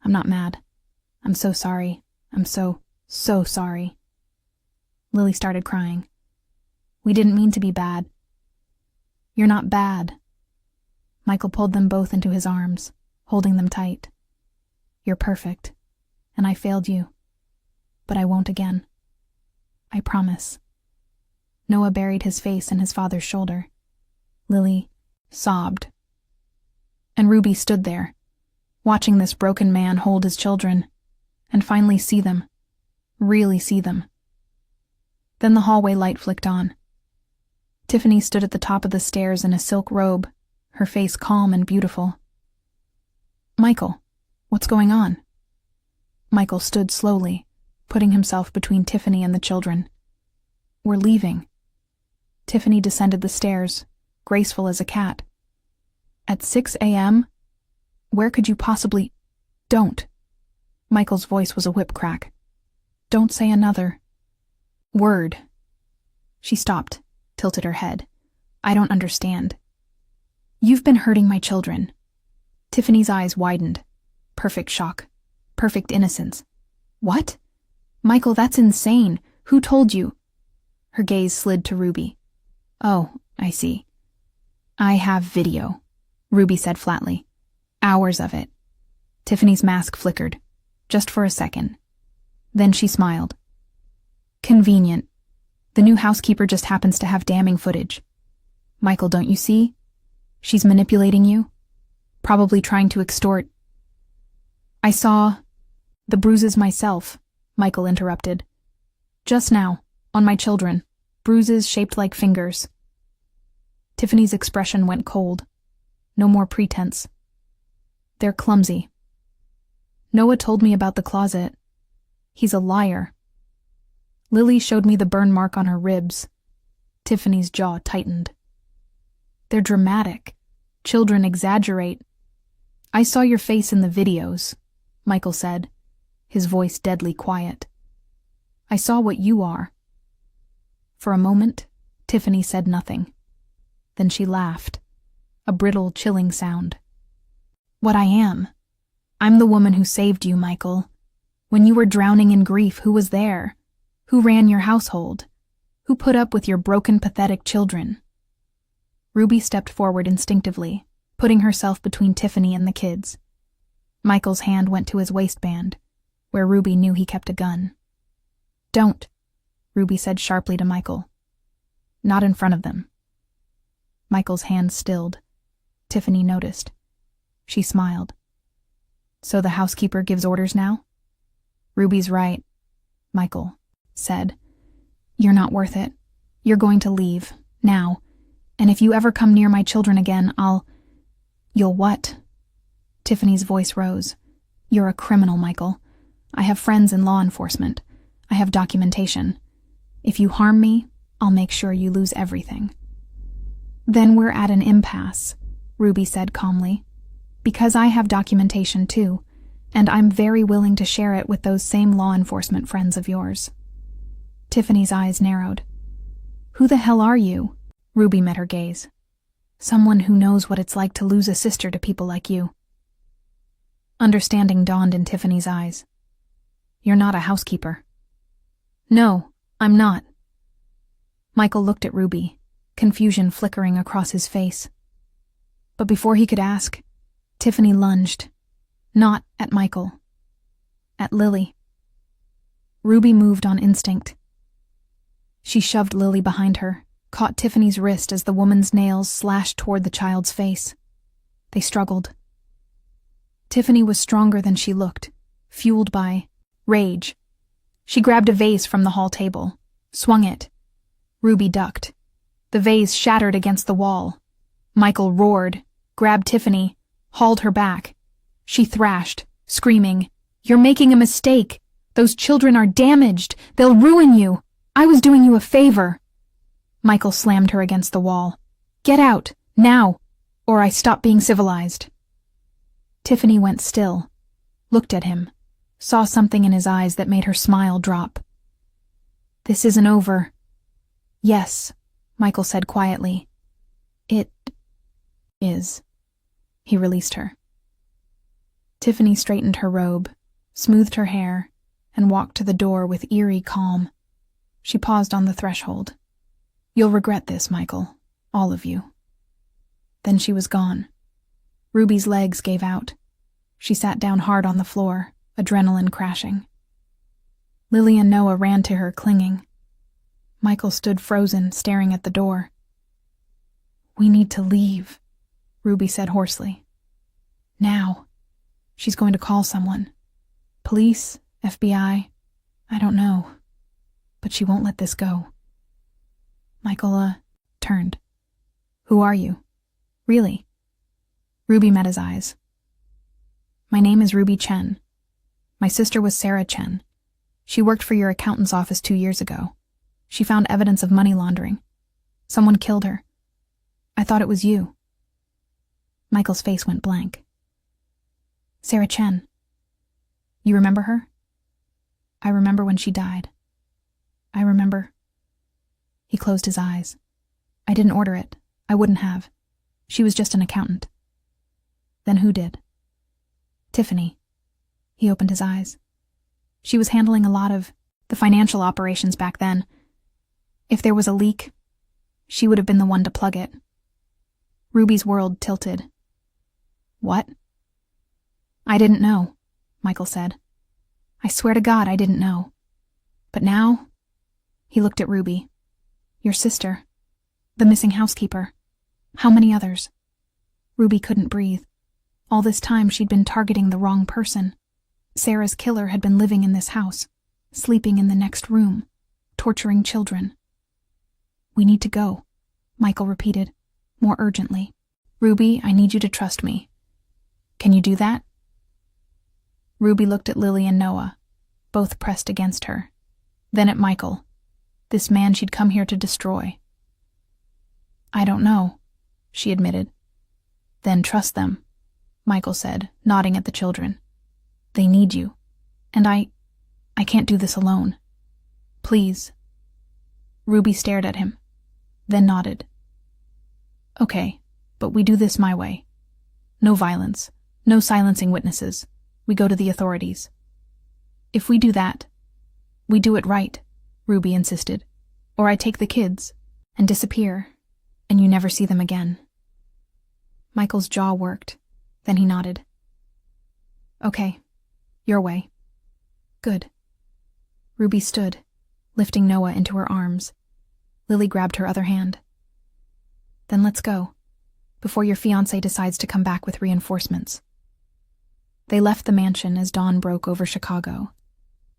I'm not mad. I'm so sorry. I'm so sorry. Lily started crying. We didn't mean to be bad. You're not bad. Michael pulled them both into his arms, holding them tight. You're perfect, and I failed you. But I won't again. I promise. Noah buried his face in his father's shoulder. Lily sobbed. And Ruby stood there, watching this broken man hold his children, and finally see them, really see them. Then the hallway light flicked on. Tiffany stood at the top of the stairs in a silk robe, her face calm and beautiful. Michael, what's going on? Michael stood slowly, putting himself between Tiffany and the children. We're leaving. Tiffany descended the stairs, graceful as a cat. At 6 a.m.? Where could you possibly... Don't. Michael's voice was a whip crack. Don't say another word. She stopped, tilted her head. I don't understand. You've been hurting my children. Tiffany's eyes widened. Perfect shock. Perfect innocence. What? Michael, that's insane. Who told you? Her gaze slid to Ruby. Oh, I see. I have video, Ruby said flatly. Hours of it. Tiffany's mask flickered, just for a second. Then she smiled. Convenient. The new housekeeper just happens to have damning footage. Michael, don't you see? She's manipulating you. Probably trying to extort. I saw the bruises myself, Michael interrupted. Just now, on my children. bruises shaped like fingers. Tiffany's expression went cold. No more pretense. They're clumsy. Noah told me about the closet. He's a liar. Lily showed me the burn mark on her ribs. Tiffany's jaw tightened. They're dramatic. Children exaggerate. I saw your face in the videos, Michael said, his voice deadly quiet. I saw what you are. For a moment, Tiffany said nothing. Then she laughed, a brittle, chilling sound. What I am. I'm the woman who saved you, Michael. When you were drowning in grief, who was there? Who ran your household? Who put up with your broken, pathetic children? Ruby stepped forward instinctively, putting herself between Tiffany and the kids. Michael's hand went to his waistband, where Ruby knew he kept a gun. Don't, Ruby said sharply to Michael. Not in front of them. Michael's hand stilled. Tiffany noticed. She smiled. So the housekeeper gives orders now? Ruby's right, Michael said. You're not worth it. You're going to leave, now. And if you ever come near my children again, You'll what? Tiffany's voice rose. You're a criminal, Michael. I have friends in law enforcement. I have documentation. If you harm me, I'll make sure you lose everything. Then we're at an impasse, Ruby said calmly. Because I have documentation too, and I'm very willing to share it with those same law enforcement friends of yours. Tiffany's eyes narrowed. Who the hell are you? Ruby met her gaze. Someone who knows what it's like to lose a sister to people like you. Understanding dawned in Tiffany's eyes. You're not a housekeeper. No, I'm not. Michael looked at Ruby, confusion flickering across his face. But before he could ask, Tiffany lunged. Not at Michael. At Lily. Ruby moved on instinct. She shoved Lily behind her, caught Tiffany's wrist as the woman's nails slashed toward the child's face. They struggled. Tiffany was stronger than she looked, fueled by rage. She grabbed a vase from the hall table, swung it. Ruby ducked. The vase shattered against the wall. Michael roared, grabbed Tiffany, hauled her back. She thrashed, screaming, You're making a mistake. Those children are damaged. They'll ruin you. I was doing you a favor. Michael slammed her against the wall. Get out, now, or I stop being civilized. Tiffany went still, looked at him, saw something in his eyes that made her smile drop. This isn't over. Yes, Michael said quietly. It is. He released her. Tiffany straightened her robe, smoothed her hair, and walked to the door with eerie calm. She paused on the threshold. You'll regret this, Michael. All of you. Then she was gone. Ruby's legs gave out. She sat down hard on the floor, adrenaline crashing. Lily and Noah ran to her, clinging. Michael stood frozen, staring at the door. We need to leave, Ruby said hoarsely. Now. She's going to call someone. Police, FBI, I don't know. But she won't let this go. Michael, turned. Who are you? Really? Ruby met his eyes. My name is Ruby Chen. My sister was Sarah Chen. She worked for your accountant's office 2 years ago. She found evidence of money laundering. Someone killed her. I thought it was you. Michael's face went blank. Sarah Chen. You remember her? I remember when she died. I remember. He closed his eyes. I didn't order it. I wouldn't have. She was just an accountant. Then who did? Tiffany. He opened his eyes. She was handling a lot of the financial operations back then. If there was a leak, she would have been the one to plug it. Ruby's world tilted. What? I didn't know, Michael said. I swear to God I didn't know. But now, he looked at Ruby. Your sister. The missing housekeeper. How many others? Ruby couldn't breathe. All this time she'd been targeting the wrong person. Sarah's killer had been living in this house, sleeping in the next room, torturing children. We need to go, Michael repeated, more urgently. Ruby, I need you to trust me. Can you do that? Ruby looked at Lily and Noah, both pressed against her. Then at Michael, this man she'd come here to destroy. I don't know, she admitted. Then trust them, Michael said, nodding at the children. They need you, and I can't do this alone. Please. Ruby stared at him, then nodded. Okay, but we do this my way. No violence, no silencing witnesses. We go to the authorities. If we do that, we do it right, Ruby insisted, or I take the kids and disappear, and you never see them again. Michael's jaw worked, then he nodded. Okay, your way. Good. Ruby stood, lifting Noah into her arms. Lily grabbed her other hand. Then let's go, before your fiancé decides to come back with reinforcements. They left the mansion as dawn broke over Chicago,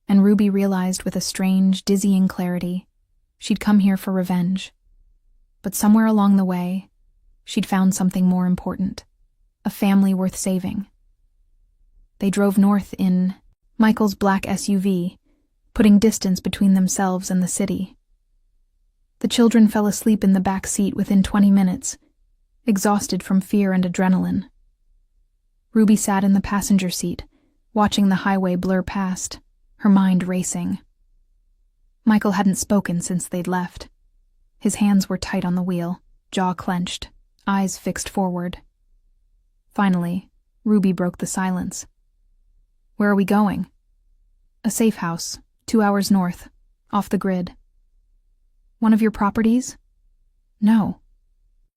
and Ruby realized with a strange, dizzying clarity she'd come here for revenge. But somewhere along the way, she'd found something more important, a family worth saving. They drove north in Michael's black SUV, putting distance between themselves and the city. The children fell asleep in the back seat within 20 minutes, exhausted from fear and adrenaline. Ruby sat in the passenger seat, watching the highway blur past, her mind racing. Michael hadn't spoken since they'd left. His hands were tight on the wheel, jaw clenched, eyes fixed forward. Finally, Ruby broke the silence. Where are we going? A safe house, 2 hours north, off the grid. One of your properties? No.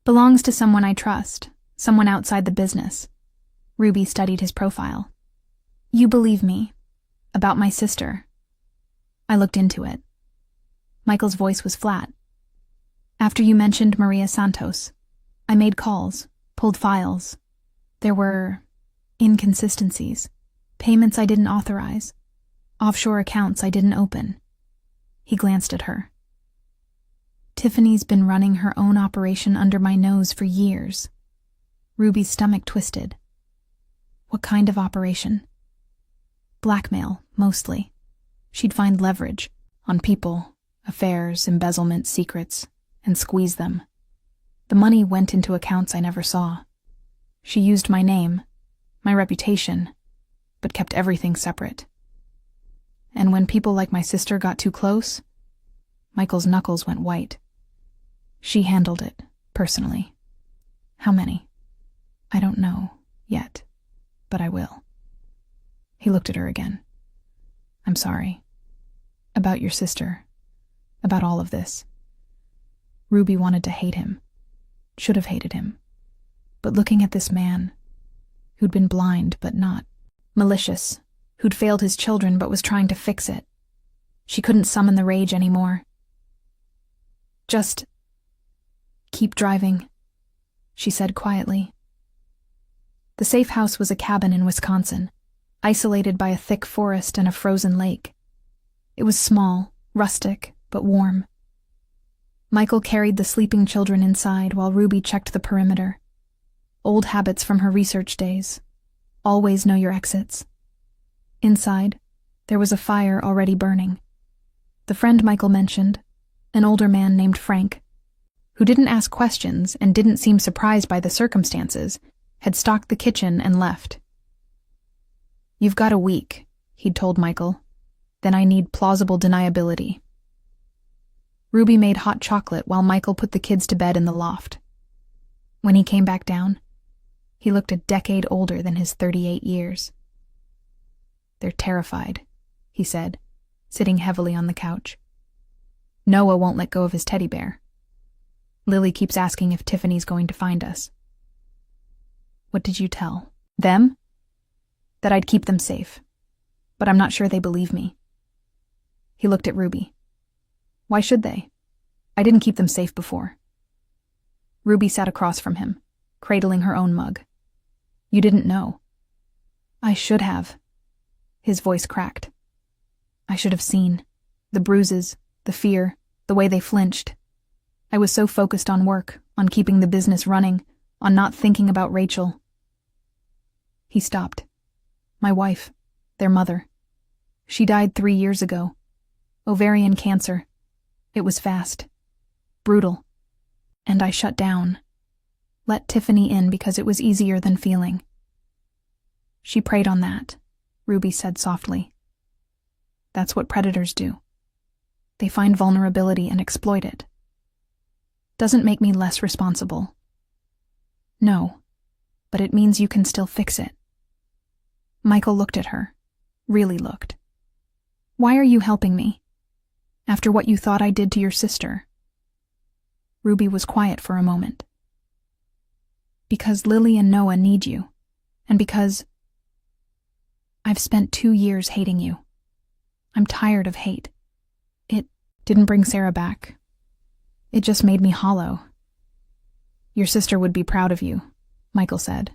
Belongs to someone I trust, someone outside the business. Ruby studied his profile. You believe me. About my sister. I looked into it. Michael's voice was flat. After you mentioned Maria Santos, I made calls, pulled files. There were inconsistencies, payments I didn't authorize, offshore accounts I didn't open. He glanced at her. Tiffany's been running her own operation under my nose for years. Ruby's stomach twisted. What kind of operation? Blackmail, mostly. She'd find leverage on people, affairs, embezzlement, secrets, and squeeze them. The money went into accounts I never saw. She used my name, my reputation, but kept everything separate. And when people like my sister got too close, Michael's knuckles went white. She handled it, personally. How many? I don't know, yet, but I will. He looked at her again. I'm sorry. About your sister. About all of this. Ruby wanted to hate him. Should have hated him. But looking at this man, who'd been blind but not malicious, who'd failed his children but was trying to fix it, she couldn't summon the rage anymore. Just keep driving, she said quietly. The safe house was a cabin in Wisconsin, isolated by a thick forest and a frozen lake. It was small, rustic, but warm. Michael carried the sleeping children inside while Ruby checked the perimeter. Old habits from her research days. Always know your exits. Inside, there was a fire already burning. The friend Michael mentioned, an older man named Frank, who didn't ask questions and didn't seem surprised by the circumstances, had stocked the kitchen and left. You've got a week, he'd told Michael. Then I need plausible deniability. Ruby made hot chocolate while Michael put the kids to bed in the loft. When he came back down, he looked a decade older than his 38 years. They're terrified, he said, sitting heavily on the couch. Noah won't let go of his teddy bear. Lily keeps asking if Tiffany's going to find us. What did you tell them? That I'd keep them safe, but I'm not sure they believe me. He looked at Ruby. Why should they? I didn't keep them safe before. Ruby sat across from him, cradling her own mug. You didn't know. I should have. His voice cracked. I should have seen. The bruises, the fear, the way they flinched. I was so focused on work, on keeping the business running, on not thinking about Rachel. He stopped. My wife, their mother. She died 3 years ago. Ovarian cancer. It was fast. Brutal. And I shut down. Let Tiffany in because it was easier than feeling. She preyed on that, Ruby said softly. That's what predators do. They find vulnerability and exploit it. Doesn't make me less responsible. No, but it means you can still fix it. Michael looked at her. Really looked. Why are you helping me? After what you thought I did to your sister? Ruby was quiet for a moment. Because Lily and Noah need you, and because I've spent 2 years hating you. I'm tired of hate. It didn't bring Sarah back. It just made me hollow. Your sister would be proud of you, Michael said.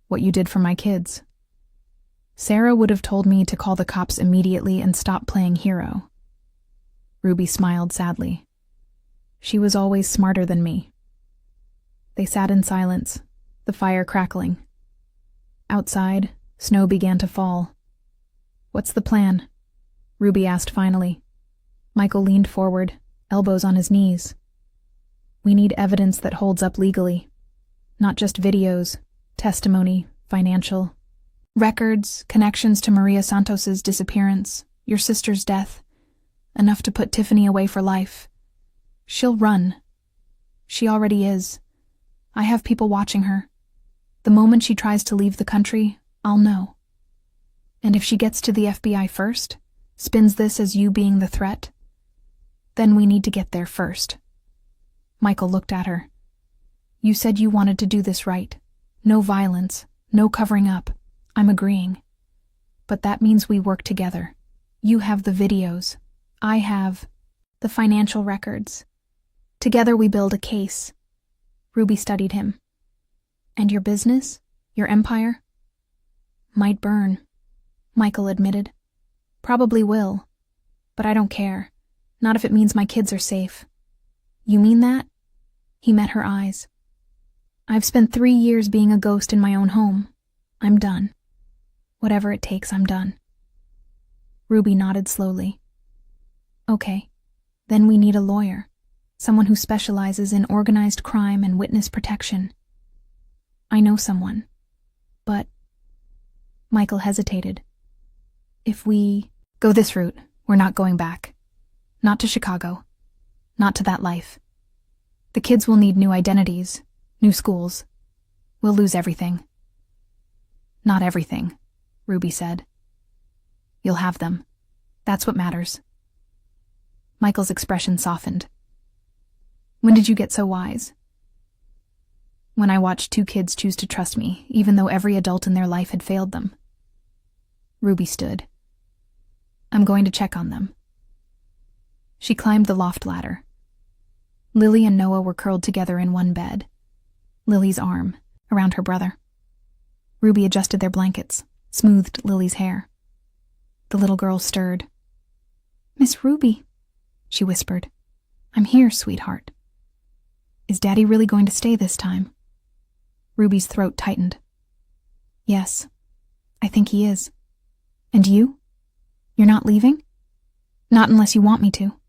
What you did for my kids. Sarah would have told me to call the cops immediately and stop playing hero. Ruby smiled sadly. She was always smarter than me. They sat in silence, the fire crackling. Outside, snow began to fall. What's the plan? Ruby asked finally. Michael leaned forward, elbows on his knees. We need evidence that holds up legally. Not just videos, testimony, financial. Records, connections to Maria Santos's disappearance, your sister's death. Enough to put Tiffany away for life. She'll run. She already is. I have people watching her. The moment she tries to leave the country, I'll know. And if she gets to the FBI first, spins this as you being the threat, then we need to get there first. Michael looked at her. You said you wanted to do this right. No violence, no covering up. I'm agreeing. But that means we work together. You have the videos. I have the financial records. Together we build a case. Ruby studied him. And your business? Your empire? Might burn, Michael admitted. Probably will. But I don't care. Not if it means my kids are safe. You mean that? He met her eyes. I've spent 3 years being a ghost in my own home. I'm done. Whatever it takes, I'm done. Ruby nodded slowly. Okay. Then we need a lawyer. Someone who specializes in organized crime and witness protection. I know someone. But... Michael hesitated. If we go this route, we're not going back. Not to Chicago. Not to that life. The kids will need new identities, new schools. We'll lose everything. Not everything, Ruby said. You'll have them. That's what matters. Michael's expression softened. When did you get so wise? When I watched 2 kids choose to trust me, even though every adult in their life had failed them. Ruby stood. I'm going to check on them. She climbed the loft ladder. Lily and Noah were curled together in one bed. Lily's arm around her brother. Ruby adjusted their blankets, smoothed Lily's hair. The little girl stirred. Miss Ruby, she whispered. I'm here, sweetheart. Is Daddy really going to stay this time? Ruby's throat tightened. Yes, I think he is. And you? You're not leaving? Not unless you want me to.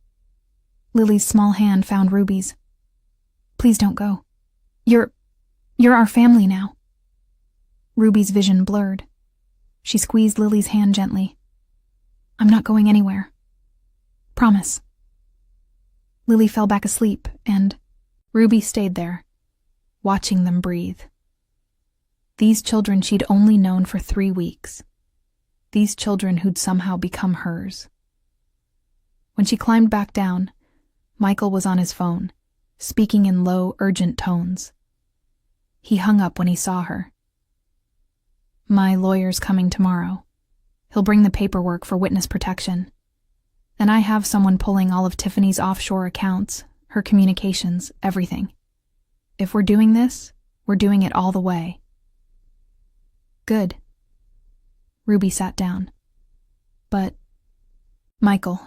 Lily's small hand found Ruby's. Please don't go. You're our family now. Ruby's vision blurred. She squeezed Lily's hand gently. I'm not going anywhere. Promise. Lily fell back asleep, and Ruby stayed there, watching them breathe. These children she'd only known for 3 weeks. These children who'd somehow become hers. When she climbed back down, Michael was on his phone, speaking in low, urgent tones. He hung up when he saw her. My lawyer's coming tomorrow. He'll bring the paperwork for witness protection. And I have someone pulling all of Tiffany's offshore accounts, her communications, everything. If we're doing this, we're doing it all the way. Good. Ruby sat down. But, Michael,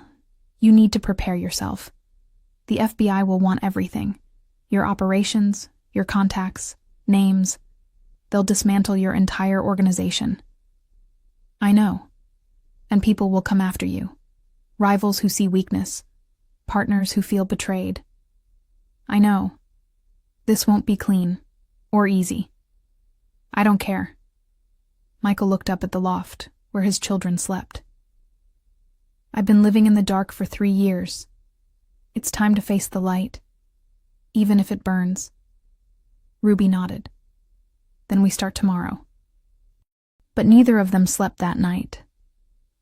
you need to prepare yourself. The FBI will want everything. Your operations, your contacts, names. They'll dismantle your entire organization. I know. And people will come after you. Rivals who see weakness. Partners who feel betrayed. I know. This won't be clean. Or easy. I don't care. Michael looked up at the loft, where his children slept. I've been living in the dark for 3 years. It's time to face the light, even if it burns. Ruby nodded. Then we start tomorrow. But neither of them slept that night,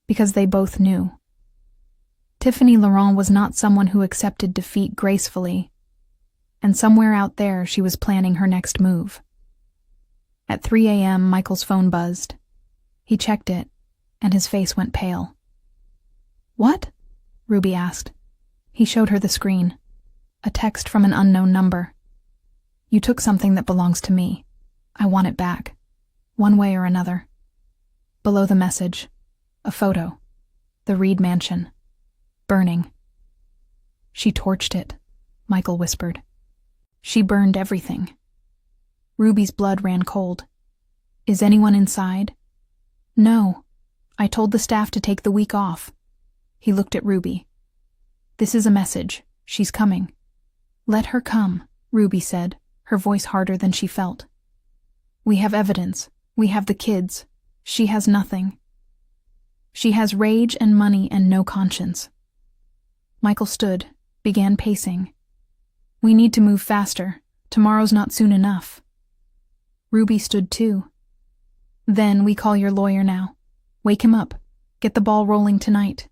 because they both knew. Tiffany Laurent was not someone who accepted defeat gracefully, and somewhere out there she was planning her next move. At 3 a.m., Michael's phone buzzed. He checked it, and his face went pale. What? Ruby asked. He showed her the screen. A text from an unknown number. You took something that belongs to me. I want it back. One way or another. Below the message, a photo. The Reed mansion. Burning. She torched it, Michael whispered. She burned everything. Ruby's blood ran cold. Is anyone inside? No. I told the staff to take the week off. He looked at Ruby. This is a message. She's coming. Let her come, Ruby said, her voice harder than she felt. We have evidence. We have the kids. She has nothing. She has rage and money and no conscience. Michael stood, began pacing. We need to move faster. Tomorrow's not soon enough. Ruby stood too. Then we call your lawyer now. Wake him up. Get the ball rolling tonight.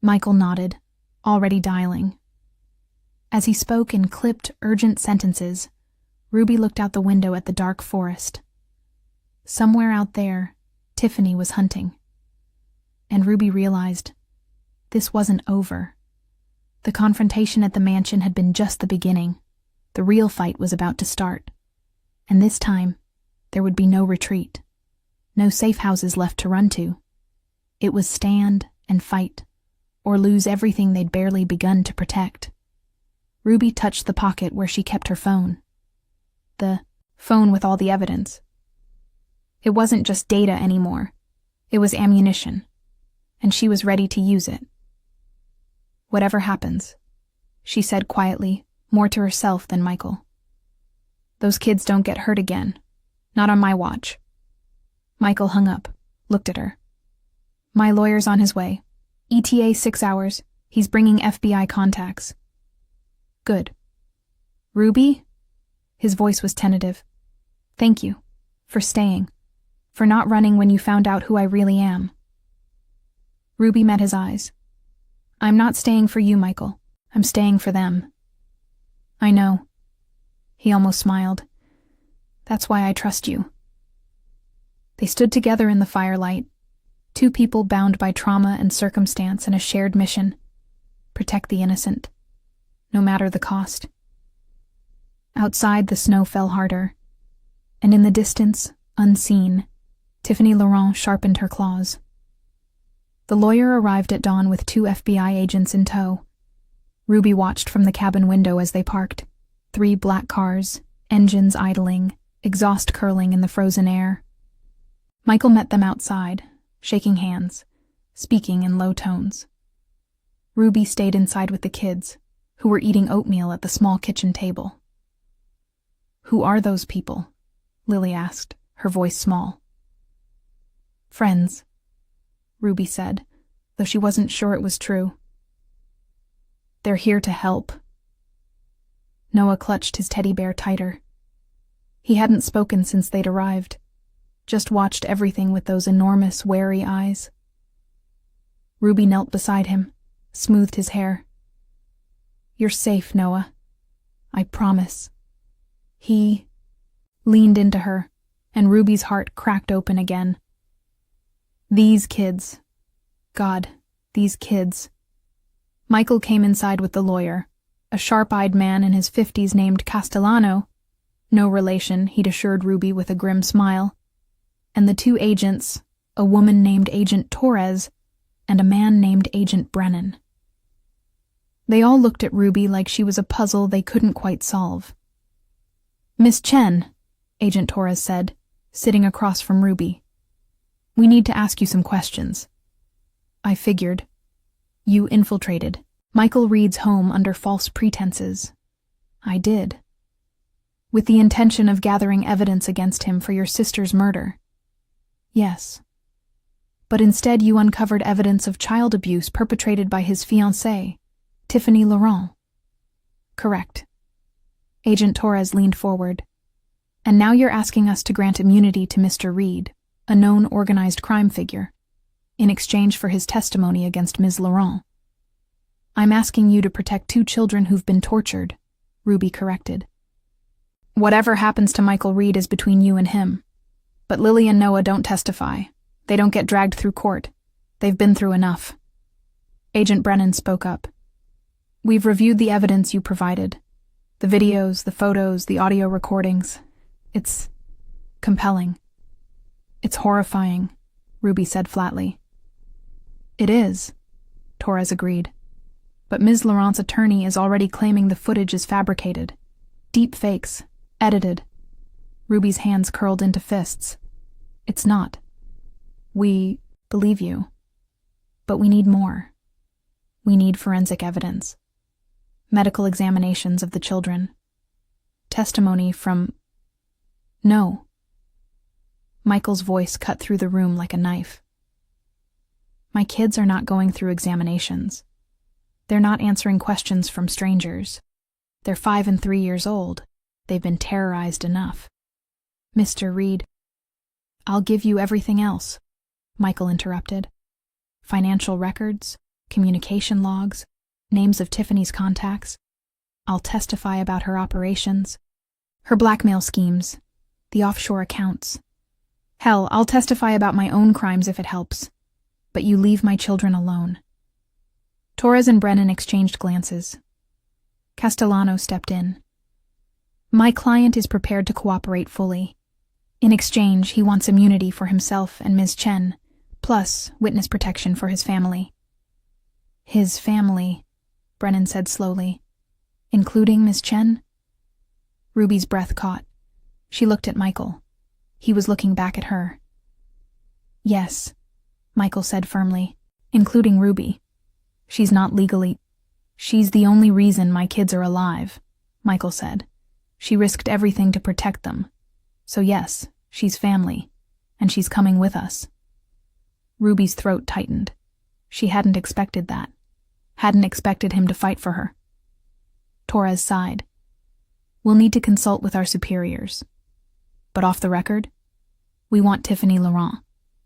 Michael nodded, already dialing. As he spoke in clipped, urgent sentences, Ruby looked out the window at the dark forest. Somewhere out there, Tiffany was hunting. And Ruby realized this wasn't over. The confrontation at the mansion had been just the beginning. The real fight was about to start. And this time, there would be no retreat. No safe houses left to run to. It was stand and fight, or lose everything they'd barely begun to protect. Ruby touched the pocket where she kept her phone. The phone with all the evidence. It wasn't just data anymore. It was ammunition, and she was ready to use it. Whatever happens, she said quietly, more to herself than Michael. Those kids don't get hurt again. Not on my watch. Michael hung up, looked at her. My lawyer's on his way. ETA 6 hours. He's bringing FBI contacts. Good. Ruby? His voice was tentative. Thank you. For staying. For not running when you found out who I really am. Ruby met his eyes. I'm not staying for you, Michael. I'm staying for them. I know. He almost smiled. That's why I trust you. They stood together in the firelight, two people bound by trauma and circumstance and a shared mission. Protect the innocent, no matter the cost. Outside, the snow fell harder, and in the distance, unseen, Tiffany Laurent sharpened her claws. The lawyer arrived at dawn with 2 FBI agents in tow. Ruby watched from the cabin window as they parked. 3 black cars, engines idling, exhaust curling in the frozen air. Michael met them outside, shaking hands, speaking in low tones. Ruby stayed inside with the kids, who were eating oatmeal at the small kitchen table. Who are those people? Lily asked, her voice small. Friends, Ruby said, though she wasn't sure it was true. They're here to help. Noah clutched his teddy bear tighter. He hadn't spoken since they'd arrived, just watched everything with those enormous, wary eyes. Ruby knelt beside him, smoothed his hair. You're safe, Noah. I promise. He leaned into her, and Ruby's heart cracked open again. These kids. God, these kids. Michael came inside with the lawyer, a sharp-eyed man in his 50s named Castellano, no relation, he'd assured Ruby with a grim smile, and the 2 agents, a woman named Agent Torres and a man named Agent Brennan. They all looked at Ruby like she was a puzzle they couldn't quite solve. "Miss Chen," Agent Torres said, sitting across from Ruby. "We need to ask you some questions." "I figured. You infiltrated Michael Reed's home under false pretenses." "I did." "With the intention of gathering evidence against him for your sister's murder." "Yes." "But instead you uncovered evidence of child abuse perpetrated by his fiancée, Tiffany Laurent." "Correct." Agent Torres leaned forward. "And now you're asking us to grant immunity to Mr. Reed, a known organized crime figure, in exchange for his testimony against Ms. Laurent." "I'm asking you to protect 2 children who've been tortured," Ruby corrected. "Whatever happens to Michael Reed is between you and him. But Lily and Noah don't testify. They don't get dragged through court. They've been through enough." Agent Brennan spoke up. "We've reviewed the evidence you provided. The videos, the photos, the audio recordings. It's compelling." "It's horrifying," Ruby said flatly. "It is," Torres agreed. "But Ms. Laurent's attorney is already claiming the footage is fabricated. Deep fakes, edited." Ruby's hands curled into fists. "It's not. We believe you. But we need more. We need forensic evidence. Medical examinations of the children. Testimony from—" "No." Michael's voice cut through the room like a knife. "My kids are not going through examinations. They're not answering questions from strangers. They're 5 and 3 years old. They've been terrorized enough." "Mr. Reed—" "I'll give you everything else," Michael interrupted. "Financial records, communication logs, names of Tiffany's contacts. I'll testify about her operations, her blackmail schemes, the offshore accounts. Hell, I'll testify about my own crimes if it helps. But you leave my children alone." Torres and Brennan exchanged glances. Castellano stepped in. "My client is prepared to cooperate fully. In exchange, he wants immunity for himself and Ms. Chen, plus witness protection for his family." "His family," Brennan said slowly. "Including Ms. Chen?" Ruby's breath caught. She looked at Michael. He was looking back at her. "Yes," Michael said firmly, "including Ruby. She's not legally—" "She's the only reason my kids are alive," Michael said. "She risked everything to protect them. So yes, she's family, and she's coming with us." Ruby's throat tightened. She hadn't expected that. Hadn't expected him to fight for her. Torres sighed. "We'll need to consult with our superiors. But off the record, we want Tiffany Laurent.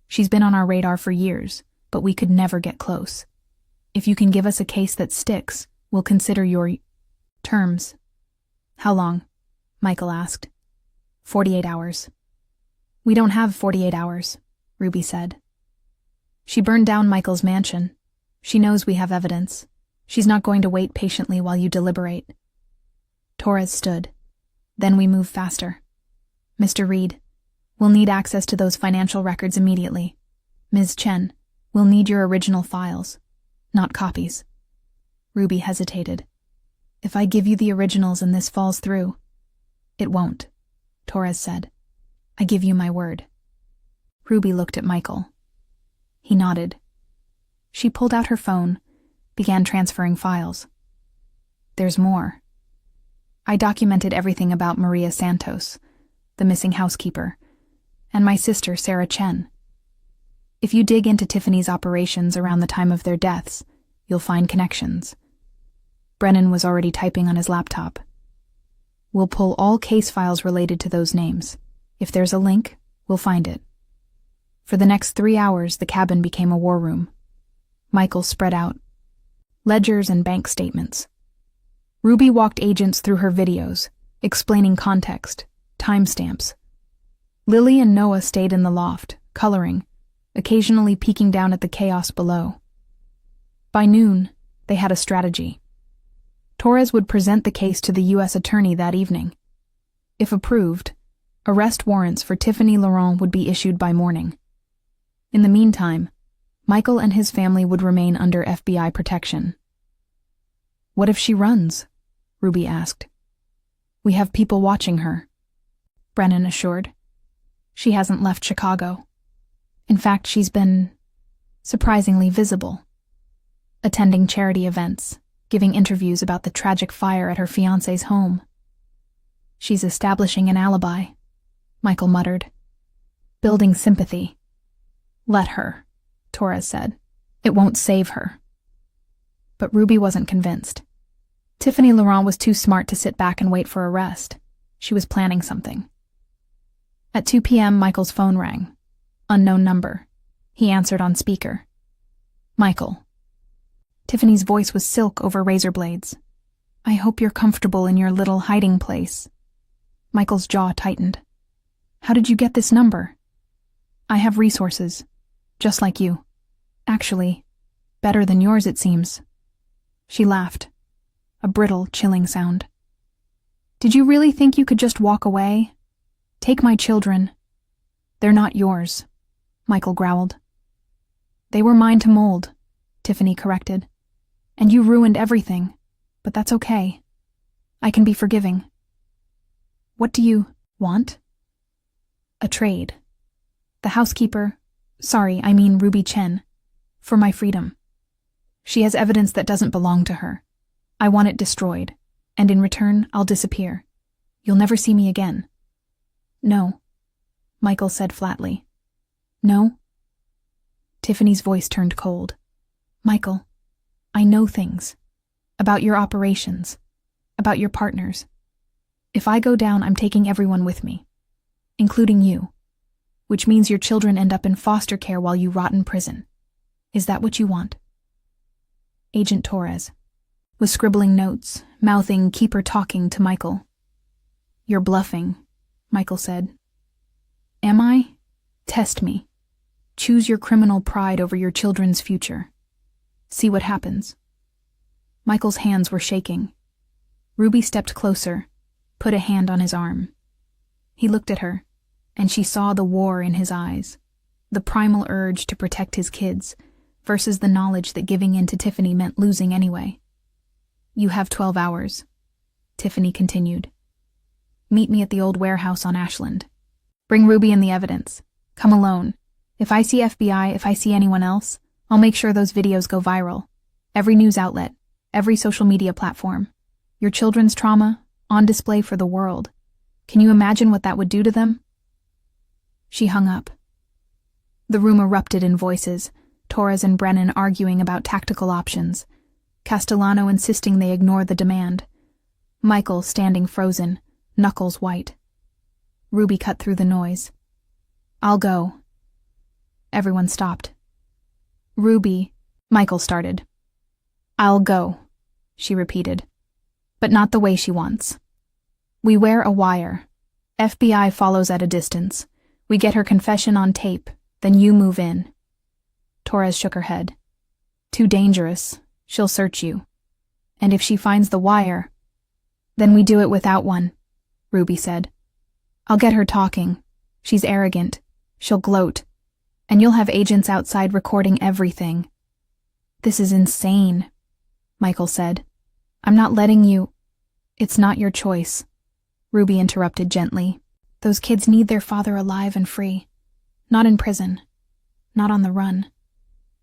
She's been on our radar for years, but we could never get close. If you can give us a case that sticks, we'll consider your terms." "How long?" Michael asked. 48 hours. "We don't have 48 hours, Ruby said. "She burned down Michael's mansion. She knows we have evidence. She's not going to wait patiently while you deliberate." Torres stood. "Then we move faster. Mr. Reed, we'll need access to those financial records immediately. Ms. Chen, we'll need your original files, not copies." Ruby hesitated. "If I give you the originals and this falls through—" "It won't," Torres said. "I give you my word." Ruby looked at Michael. He nodded. She pulled out her phone, began transferring files. "There's more. I documented everything about Maria Santos, the missing housekeeper, and my sister Sarah Chen. If you dig into Tiffany's operations around the time of their deaths, you'll find connections." Brennan was already typing on his laptop. "We'll pull all case files related to those names. If there's a link, we'll find it." For the next 3 hours, the cabin became a war room. Michael spread out. Ledgers and bank statements. Ruby walked agents through her videos, explaining context, timestamps. Lily and Noah stayed in the loft, coloring, occasionally peeking down at the chaos below. By noon, they had a strategy. Torres would present the case to the U.S. attorney that evening. If approved, arrest warrants for Tiffany Laurent would be issued by morning. In the meantime, Michael and his family would remain under FBI protection. What if she runs? Ruby asked. We have people watching her, Brennan assured. She hasn't left Chicago. In fact, she's been surprisingly visible, attending charity events, giving interviews about the tragic fire at her fiancé's home. She's establishing an alibi, Michael muttered. Building sympathy. Let her, Torres said. It won't save her. But Ruby wasn't convinced. Tiffany Laurent was too smart to sit back and wait for arrest. She was planning something. At 2 p.m., Michael's phone rang. Unknown number. He answered on speaker. Michael. Tiffany's voice was silk over razor blades. I hope you're comfortable in your little hiding place. Michael's jaw tightened. How did you get this number? I have resources, just like you. Actually, better than yours, it seems. She laughed. A brittle, chilling sound. Did you really think you could just walk away? Take my children. They're not yours, Michael growled. They were mine to mold, Tiffany corrected. And you ruined everything, but that's okay. I can be forgiving. What do you want? A trade. The housekeeper, I mean Ruby Chen, for my freedom. She has evidence that doesn't belong to her. I want it destroyed, and in return, I'll disappear. You'll never see me again. No, Michael said flatly. No? Tiffany's voice turned cold. Michael, I know things. About your operations. About your partners. If I go down, I'm taking everyone with me. Including you. Which means your children end up in foster care while you rot in prison. Is that what you want? Agent Torres was scribbling notes, mouthing "keep her talking" to Michael. You're bluffing, Michael said. Am I? Test me. Choose your criminal pride over your children's future. See what happens. Michael's hands were shaking. Ruby stepped closer, put a hand on his arm. He looked at her, and she saw the war in his eyes, the primal urge to protect his kids, versus the knowledge that giving in to Tiffany meant losing anyway. You have 12 hours, Tiffany continued. Meet me at the old warehouse on Ashland. Bring Ruby and the evidence. Come alone. If I see FBI, if I see anyone else, I'll make sure those videos go viral. Every news outlet, every social media platform. Your children's trauma, on display for the world. Can you imagine what that would do to them? She hung up. The room erupted in voices, Torres and Brennan arguing about tactical options, Castellano insisting they ignore the demand, Michael standing frozen, knuckles white. Ruby cut through the noise. I'll go. Everyone stopped. Ruby, Michael started. I'll go, she repeated, but not the way she wants. We wear a wire. FBI follows at a distance. We get her confession on tape, then you move in. Torres shook her head. Too dangerous. She'll search you. And if she finds the wire, then we do it without one, Ruby said. I'll get her talking. She's arrogant. She'll gloat. And you'll have agents outside recording everything. This is insane, Michael said. I'm not letting you. It's not your choice, Ruby interrupted gently. Those kids need their father alive and free. Not in prison. Not on the run.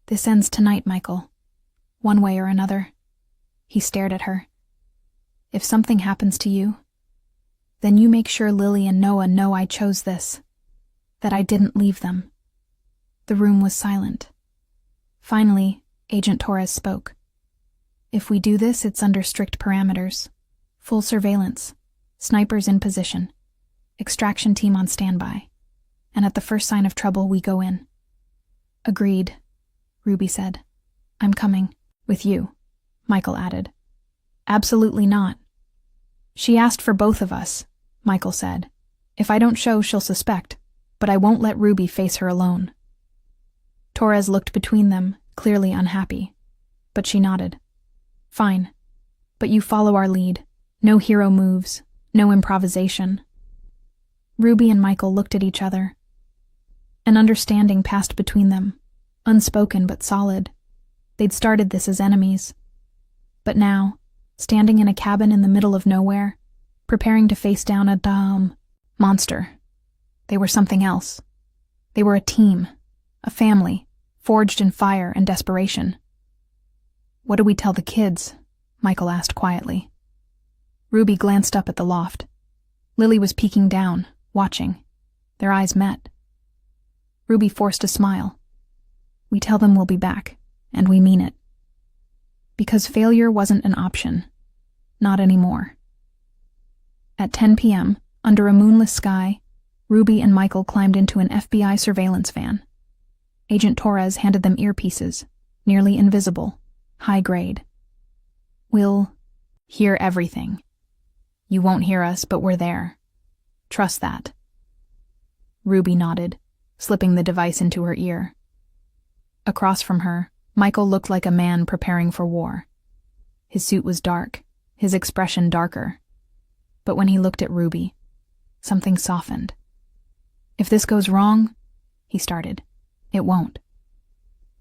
This ends tonight, Michael. One way or another. He stared at her. If something happens to you, then you make sure Lily and Noah know I chose this. That I didn't leave them. The room was silent. Finally, Agent Torres spoke. If we do this, it's under strict parameters. Full surveillance. Snipers in position. Extraction team on standby. And at the first sign of trouble, we go in. Agreed, Ruby said. I'm coming. With you, Michael added. Absolutely not. She asked for both of us, Michael said. If I don't show, she'll suspect, but I won't let Ruby face her alone. Torres looked between them, clearly unhappy, but she nodded. Fine, but you follow our lead. No hero moves, no improvisation. Ruby and Michael looked at each other. An understanding passed between them, unspoken but solid. They'd started this as enemies. But now, standing in a cabin in the middle of nowhere, preparing to face down a monster. They were something else. They were a team, a family, forged in fire and desperation. "What do we tell the kids?" Michael asked quietly. Ruby glanced up at the loft. Lily was peeking down, watching. Their eyes met. Ruby forced a smile. "We tell them we'll be back, and we mean it. Because failure wasn't an option. Not anymore." At 10 p.m., under a moonless sky, Ruby and Michael climbed into an FBI surveillance van. Agent Torres handed them earpieces, nearly invisible, high grade. "We'll hear everything. You won't hear us, but we're there. Trust that." Ruby nodded, slipping the device into her ear. Across from her, Michael looked like a man preparing for war. His suit was dark, his expression darker. But when he looked at Ruby, something softened. "If this goes wrong," he started, "it won't.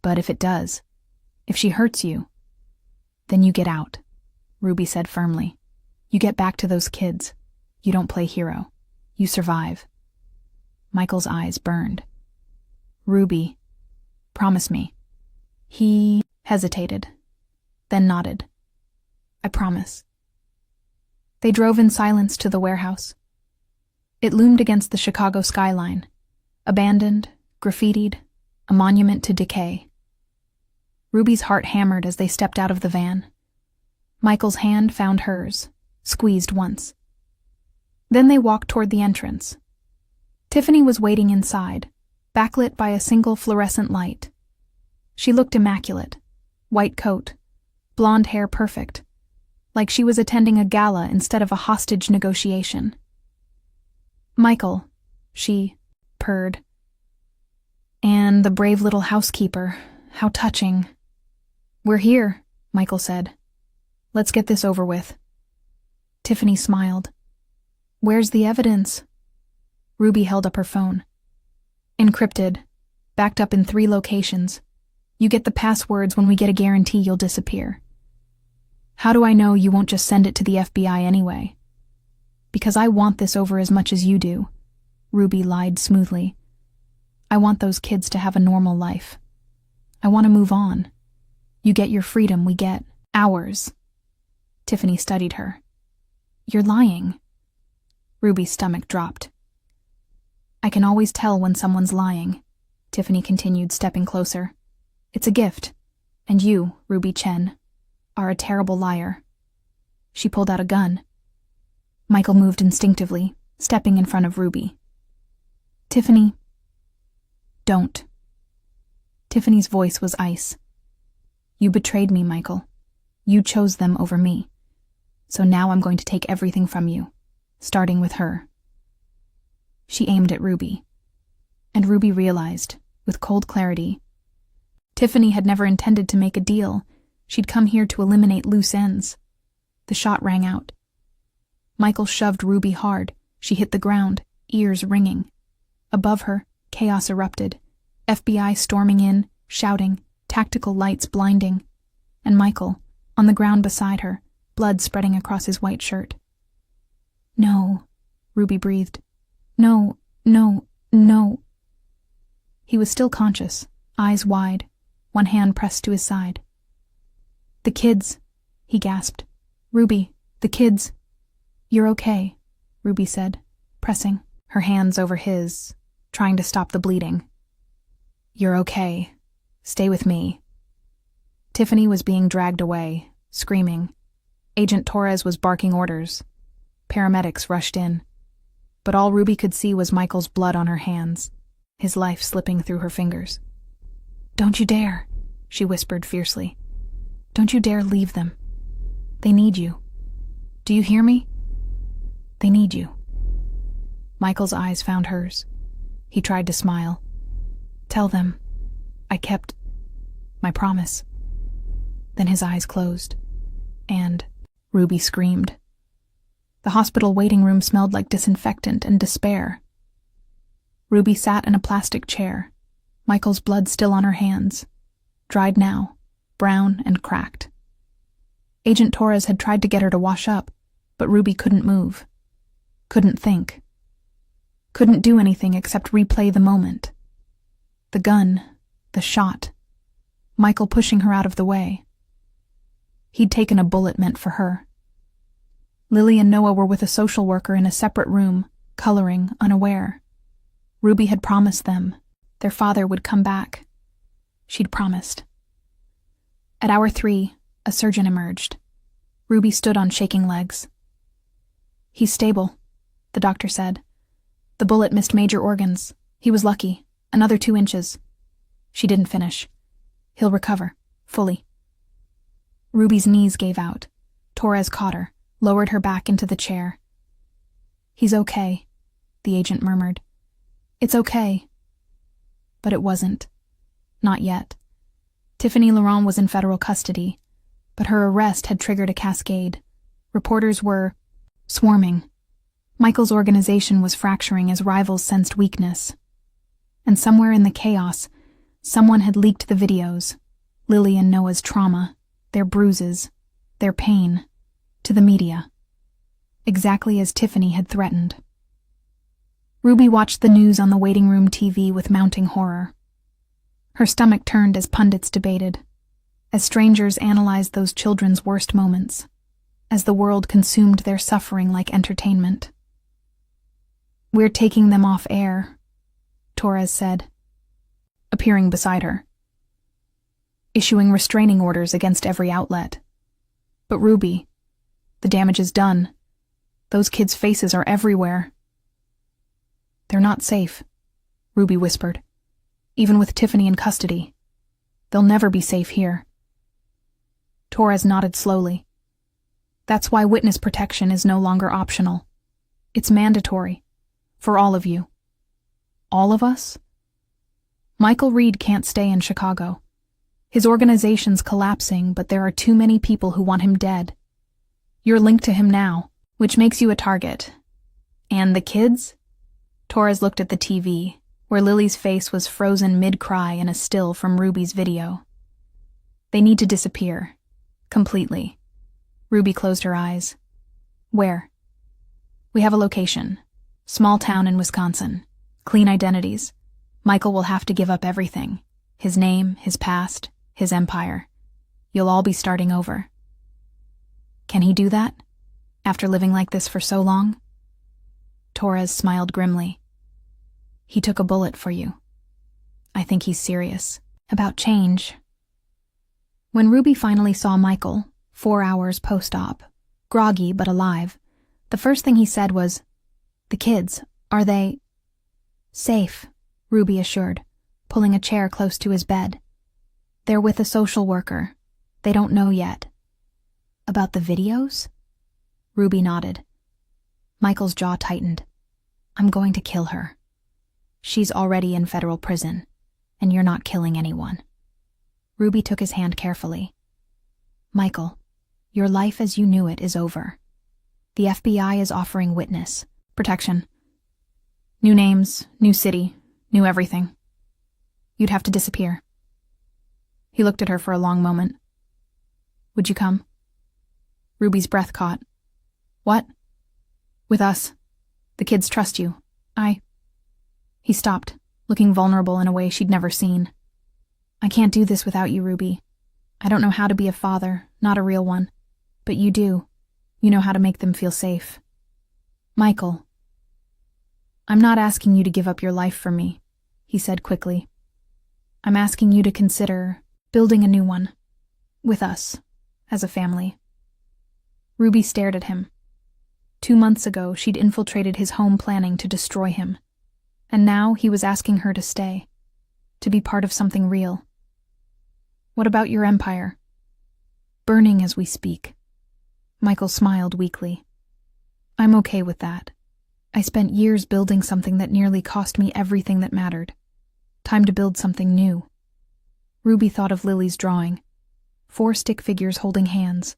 But if it does, if she hurts you, then you get out," Ruby said firmly. "You get back to those kids. You don't play hero. You survive." Michael's eyes burned. "Ruby, promise me." He hesitated, then nodded. "I promise." They drove in silence to the warehouse. It loomed against the Chicago skyline, abandoned, graffitied, a monument to decay. Ruby's heart hammered as they stepped out of the van. Michael's hand found hers, squeezed once. Then they walked toward the entrance. Tiffany was waiting inside, backlit by a single fluorescent light. She looked immaculate, white coat, blonde hair perfect, like she was attending a gala instead of a hostage negotiation. "Michael," she purred. "And the brave little housekeeper, how touching." "We're here," Michael said. "Let's get this over with." Tiffany smiled. "Where's the evidence?" Ruby held up her phone. "Encrypted, backed up in 3 locations. You get the passwords when we get a guarantee you'll disappear." "How do I know you won't just send it to the FBI anyway?" "Because I want this over as much as you do," Ruby lied smoothly. "I want those kids to have a normal life. I want to move on. You get your freedom, we get ours." Tiffany studied her. "You're lying." Ruby's stomach dropped. "I can always tell when someone's lying," Tiffany continued, stepping closer. "It's a gift. And you, Ruby Chen, are a terrible liar." She pulled out a gun. Michael moved instinctively, stepping in front of Ruby. "Tiffany, don't." Tiffany's voice was ice. "You betrayed me, Michael. You chose them over me. So now I'm going to take everything from you, starting with her." She aimed at Ruby. And Ruby realized, with cold clarity, Tiffany had never intended to make a deal. She'd come here to eliminate loose ends. The shot rang out. Michael shoved Ruby hard. She hit the ground, ears ringing. Above her, chaos erupted. FBI storming in, shouting, tactical lights blinding. And Michael, on the ground beside her, blood spreading across his white shirt. "No," Ruby breathed. "No, no, no." He was still conscious, eyes wide, one hand pressed to his side. "The kids," he gasped. "Ruby, the kids." "You're okay," Ruby said, pressing her hands over his, trying to stop the bleeding. "You're okay. Stay with me." Tiffany was being dragged away, screaming. Agent Torres was barking orders. Paramedics rushed in. But all Ruby could see was Michael's blood on her hands, his life slipping through her fingers. "Don't you dare," she whispered fiercely. "Don't you dare leave them. They need you. Do you hear me? They need you." Michael's eyes found hers. He tried to smile. "Tell them I kept my promise." Then his eyes closed. And Ruby screamed. The hospital waiting room smelled like disinfectant and despair. Ruby sat in a plastic chair, Michael's blood still on her hands, dried now, brown and cracked. Agent Torres had tried to get her to wash up, but Ruby couldn't move. Couldn't think. Couldn't do anything except replay the moment. The gun, the shot, Michael pushing her out of the way. He'd taken a bullet meant for her. Lily and Noah were with a social worker in a separate room, coloring, unaware. Ruby had promised them their father would come back. She'd promised. At hour 3, a surgeon emerged. Ruby stood on shaking legs. "He's stable," the doctor said. "The bullet missed major organs. He was lucky. Another 2 inches." She didn't finish. "He'll recover, fully." Ruby's knees gave out. Torres caught her, lowered her back into the chair. "He's okay," the agent murmured. "It's okay." But it wasn't. Not yet. Tiffany Laurent was in federal custody, but her arrest had triggered a cascade. Reporters were swarming. Michael's organization was fracturing as rivals sensed weakness. And somewhere in the chaos, someone had leaked the videos, Lily and Noah's trauma, their bruises, their pain, to the media. Exactly as Tiffany had threatened. Ruby watched the news on the waiting room TV with mounting horror. Her stomach turned as pundits debated, as strangers analyzed those children's worst moments, as the world consumed their suffering like entertainment. "We're taking them off air," Torres said, appearing beside her. "Issuing restraining orders against every outlet. But Ruby, the damage is done. Those kids' faces are everywhere." "They're not safe," Ruby whispered. "Even with Tiffany in custody. They'll never be safe here." Torres nodded slowly. "That's why witness protection is no longer optional. It's mandatory. For all of you." "All of us?" "Michael Reed can't stay in Chicago. His organization's collapsing, but there are too many people who want him dead. You're linked to him now, which makes you a target. And the kids?" Torres looked at the TV, where Lily's face was frozen mid-cry in a still from Ruby's video. "They need to disappear. Completely." Ruby closed her eyes. "Where?" "We have a location. Small town in Wisconsin. Clean identities. Michael will have to give up everything. His name, his past, his empire. You'll all be starting over." "Can he do that? After living like this for so long?" Torres smiled grimly. "He took a bullet for you. I think he's serious about change." When Ruby finally saw Michael, 4 hours post-op, groggy but alive, the first thing he said was, "The kids, are they—" "Safe," Ruby assured, pulling a chair close to his bed. "They're with a social worker. They don't know yet." "About the videos?" Ruby nodded. Michael's jaw tightened. "I'm going to kill her. She's already in federal prison, and you're not killing anyone." Ruby took his hand carefully. "Michael, your life as you knew it is over. The FBI is offering witness protection. New names, new city, new everything. You'd have to disappear." He looked at her for a long moment. "Would you come?" Ruby's breath caught. "What?" "With us. The kids trust you. He stopped, looking vulnerable in a way she'd never seen. "I can't do this without you, Ruby. I don't know how to be a father, not a real one. But you do. You know how to make them feel safe." "Michael." "I'm not asking you to give up your life for me," he said quickly. "I'm asking you to consider building a new one. With us, as a family." Ruby stared at him. 2 months ago, she'd infiltrated his home planning to destroy him. And now he was asking her to stay, to be part of something real. "What about your empire?" "Burning as we speak." Michael smiled weakly. "I'm okay with that. I spent years building something that nearly cost me everything that mattered. Time to build something new." Ruby thought of Lily's drawing. 4 stick figures holding hands.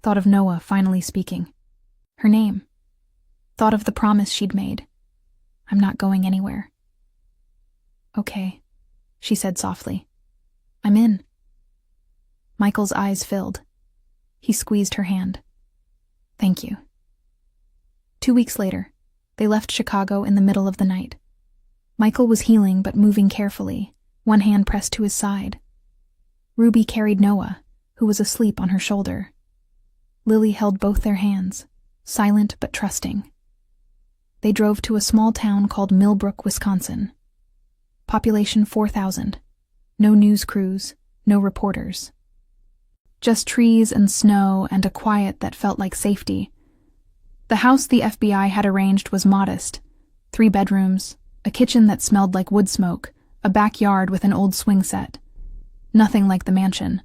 Thought of Noah finally speaking. Her name. Thought of the promise she'd made. "I'm not going anywhere." "Okay," she said softly. "I'm in." Michael's eyes filled. He squeezed her hand. Thank you. 2 weeks later, they left Chicago in the middle of the night. Michael was healing but moving carefully, one hand pressed to his side. Ruby carried Noah, who was asleep on her shoulder. Lily held both their hands, silent but trusting. They drove to a small town called Millbrook, Wisconsin. Population 4,000. No news crews, no reporters. Just trees and snow and a quiet that felt like safety. The house the FBI had arranged was modest. 3 bedrooms, a kitchen that smelled like wood smoke, a backyard with an old swing set. Nothing like the mansion.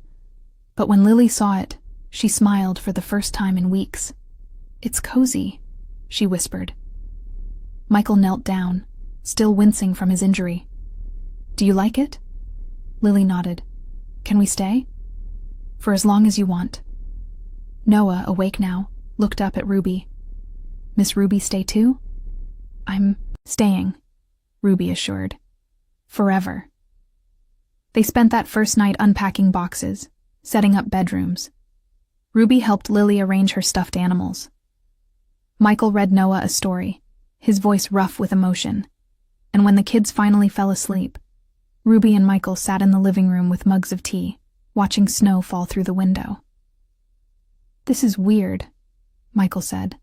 But when Lily saw it, she smiled for the first time in weeks. It's cozy, she whispered. Michael knelt down, still wincing from his injury. Do you like it? Lily nodded. Can we stay? For as long as you want. Noah, awake now, looked up at Ruby. Miss Ruby stay too? I'm staying, Ruby assured. Forever. They spent that first night unpacking boxes, setting up bedrooms. Ruby helped Lily arrange her stuffed animals. Michael read Noah a story, his voice rough with emotion. And when the kids finally fell asleep, Ruby and Michael sat in the living room with mugs of tea, watching snow fall through the window. This is weird, Michael said.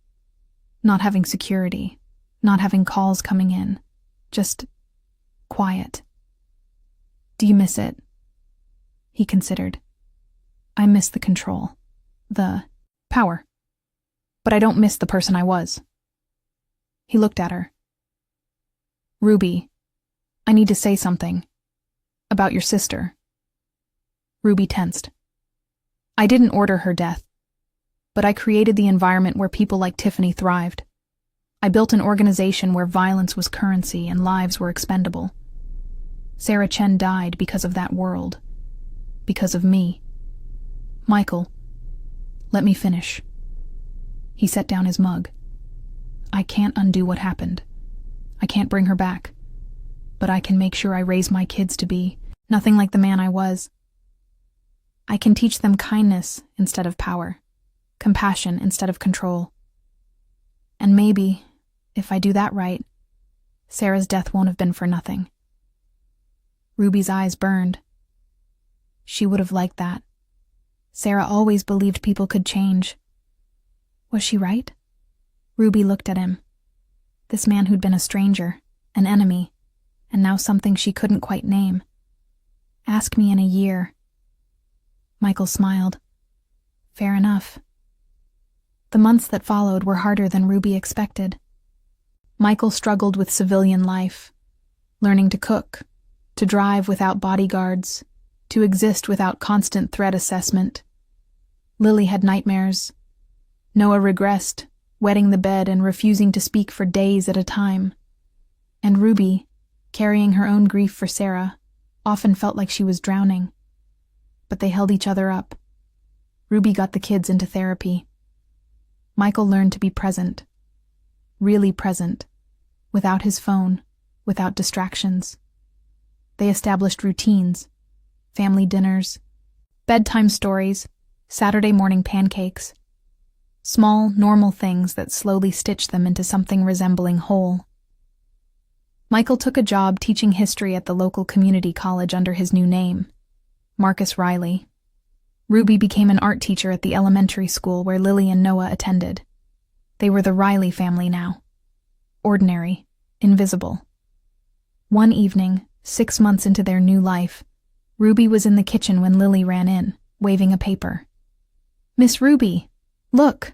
Not having security, not having calls coming in, just quiet. Do you miss it? He considered. I miss the control, the power. But I don't miss the person I was. He looked at her. Ruby, I need to say something. About your sister. Ruby tensed. I didn't order her death, but I created the environment where people like Tiffany thrived. I built an organization where violence was currency and lives were expendable. Sarah Chen died because of that world. Because of me. Michael, let me finish. He set down his mug. I can't undo what happened. I can't bring her back. But I can make sure I raise my kids to be nothing like the man I was. I can teach them kindness instead of power, compassion instead of control. And maybe, if I do that right, Sarah's death won't have been for nothing. Ruby's eyes burned. She would have liked that. Sarah always believed people could change. Was she right? Ruby looked at him. This man who'd been a stranger, an enemy, and now something she couldn't quite name. Ask me in a year. Michael smiled. Fair enough. The months that followed were harder than Ruby expected. Michael struggled with civilian life, learning to cook, to drive without bodyguards, to exist without constant threat assessment. Lily had nightmares. Noah regressed, wetting the bed and refusing to speak for days at a time. And Ruby, carrying her own grief for Sarah, often felt like she was drowning. But they held each other up. Ruby got the kids into therapy. Michael learned to be present. Really present. Without his phone, without distractions. They established routines. Family dinners. Bedtime stories. Saturday morning pancakes. Small, normal things that slowly stitched them into something resembling whole. Michael took a job teaching history at the local community college under his new name, Marcus Riley. Ruby became an art teacher at the elementary school where Lily and Noah attended. They were the Riley family now. Ordinary, invisible. One evening, 6 months into their new life, Ruby was in the kitchen when Lily ran in, waving a paper. Miss Ruby, look!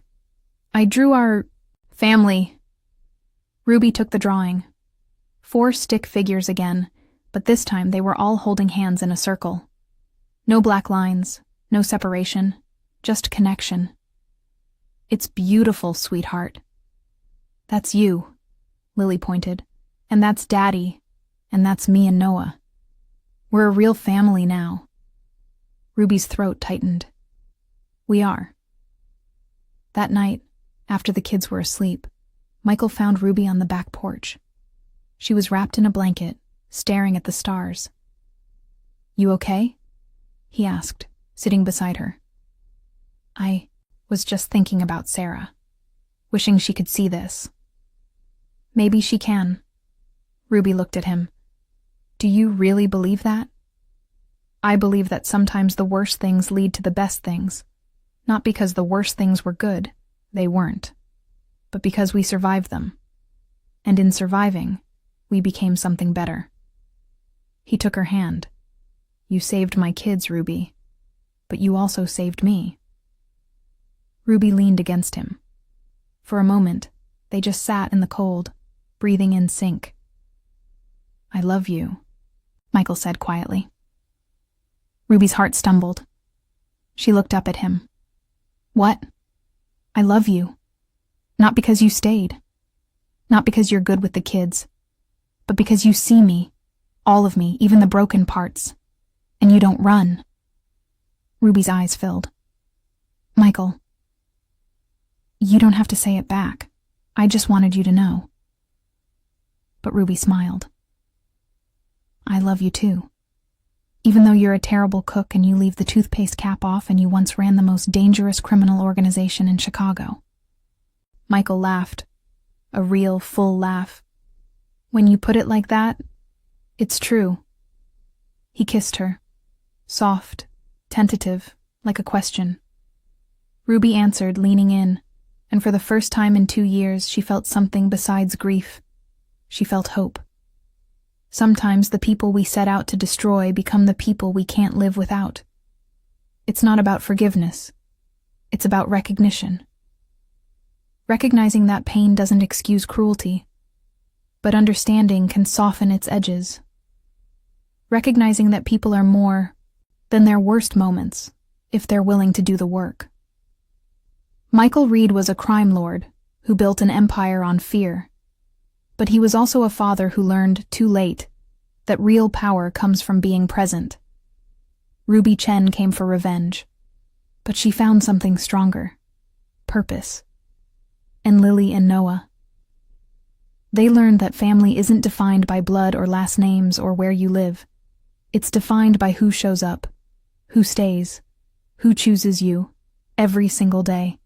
I drew our family. Ruby took the drawing. 4 stick figures again, but this time they were all holding hands in a circle. No black lines, no separation, just connection. It's beautiful, sweetheart. That's you, Lily pointed, and that's Daddy, and that's me and Noah. We're a real family now. Ruby's throat tightened. We are. That night, after the kids were asleep, Michael found Ruby on the back porch. She was wrapped in a blanket, staring at the stars. You okay? He asked, sitting beside her. I was just thinking about Sarah, wishing she could see this. Maybe she can. Ruby looked at him. Do you really believe that? I believe that sometimes the worst things lead to the best things, not because the worst things were good, they weren't, but because we survived them. And in surviving, we became something better. He took her hand. You saved my kids, Ruby, but you also saved me. Ruby leaned against him. For a moment, they just sat in the cold, breathing in sync. I love you, Michael said quietly. Ruby's heart stumbled. She looked up at him. What? I love you. Not because you stayed. Not because you're good with the kids. But because you see me, all of me, even the broken parts. And you don't run. Ruby's eyes filled. Michael, you don't have to say it back. I just wanted you to know. But Ruby smiled. I love you too. Even though you're a terrible cook and you leave the toothpaste cap off and you once ran the most dangerous criminal organization in Chicago. Michael laughed. A real, full laugh. When you put it like that, it's true. He kissed her. Soft, tentative, like a question. Ruby answered, leaning in, and for the first time in 2 years she felt something besides grief. She felt hope. Sometimes the people we set out to destroy become the people we can't live without. It's not about forgiveness. It's about recognition. Recognizing that pain doesn't excuse cruelty, but understanding can soften its edges. Recognizing that people are more than their worst moments if they're willing to do the work. Michael Reed was a crime lord who built an empire on fear. But he was also a father who learned, too late, that real power comes from being present. Ruby Chen came for revenge, but she found something stronger. Purpose. And Lily and Noah. They learned that family isn't defined by blood or last names or where you live. It's defined by who shows up, who stays, who chooses you, every single day.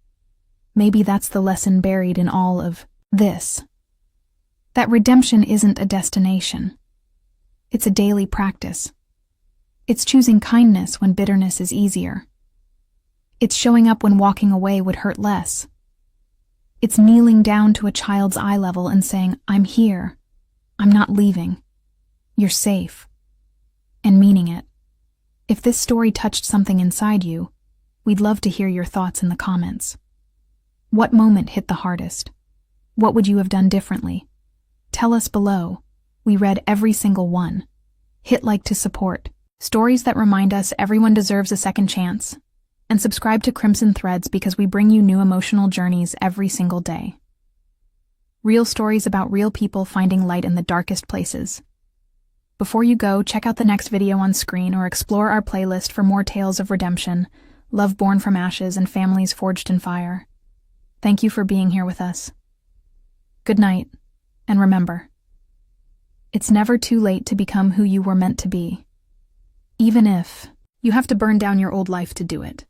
Maybe that's the lesson buried in all of this. That redemption isn't a destination. It's a daily practice. It's choosing kindness when bitterness is easier. It's showing up when walking away would hurt less. It's kneeling down to a child's eye level and saying, I'm here. I'm not leaving. You're safe. And meaning it. If this story touched something inside you, we'd love to hear your thoughts in the comments. What moment hit the hardest? What would you have done differently? Tell us below. We read every single one. Hit like to support. Stories that remind us everyone deserves a second chance. And subscribe to Crimson Threads because we bring you new emotional journeys every single day. Real stories about real people finding light in the darkest places. Before you go, check out the next video on screen or explore our playlist for more tales of redemption, love born from ashes, and families forged in fire. Thank you for being here with us. Good night. And remember, it's never too late to become who you were meant to be, even if you have to burn down your old life to do it.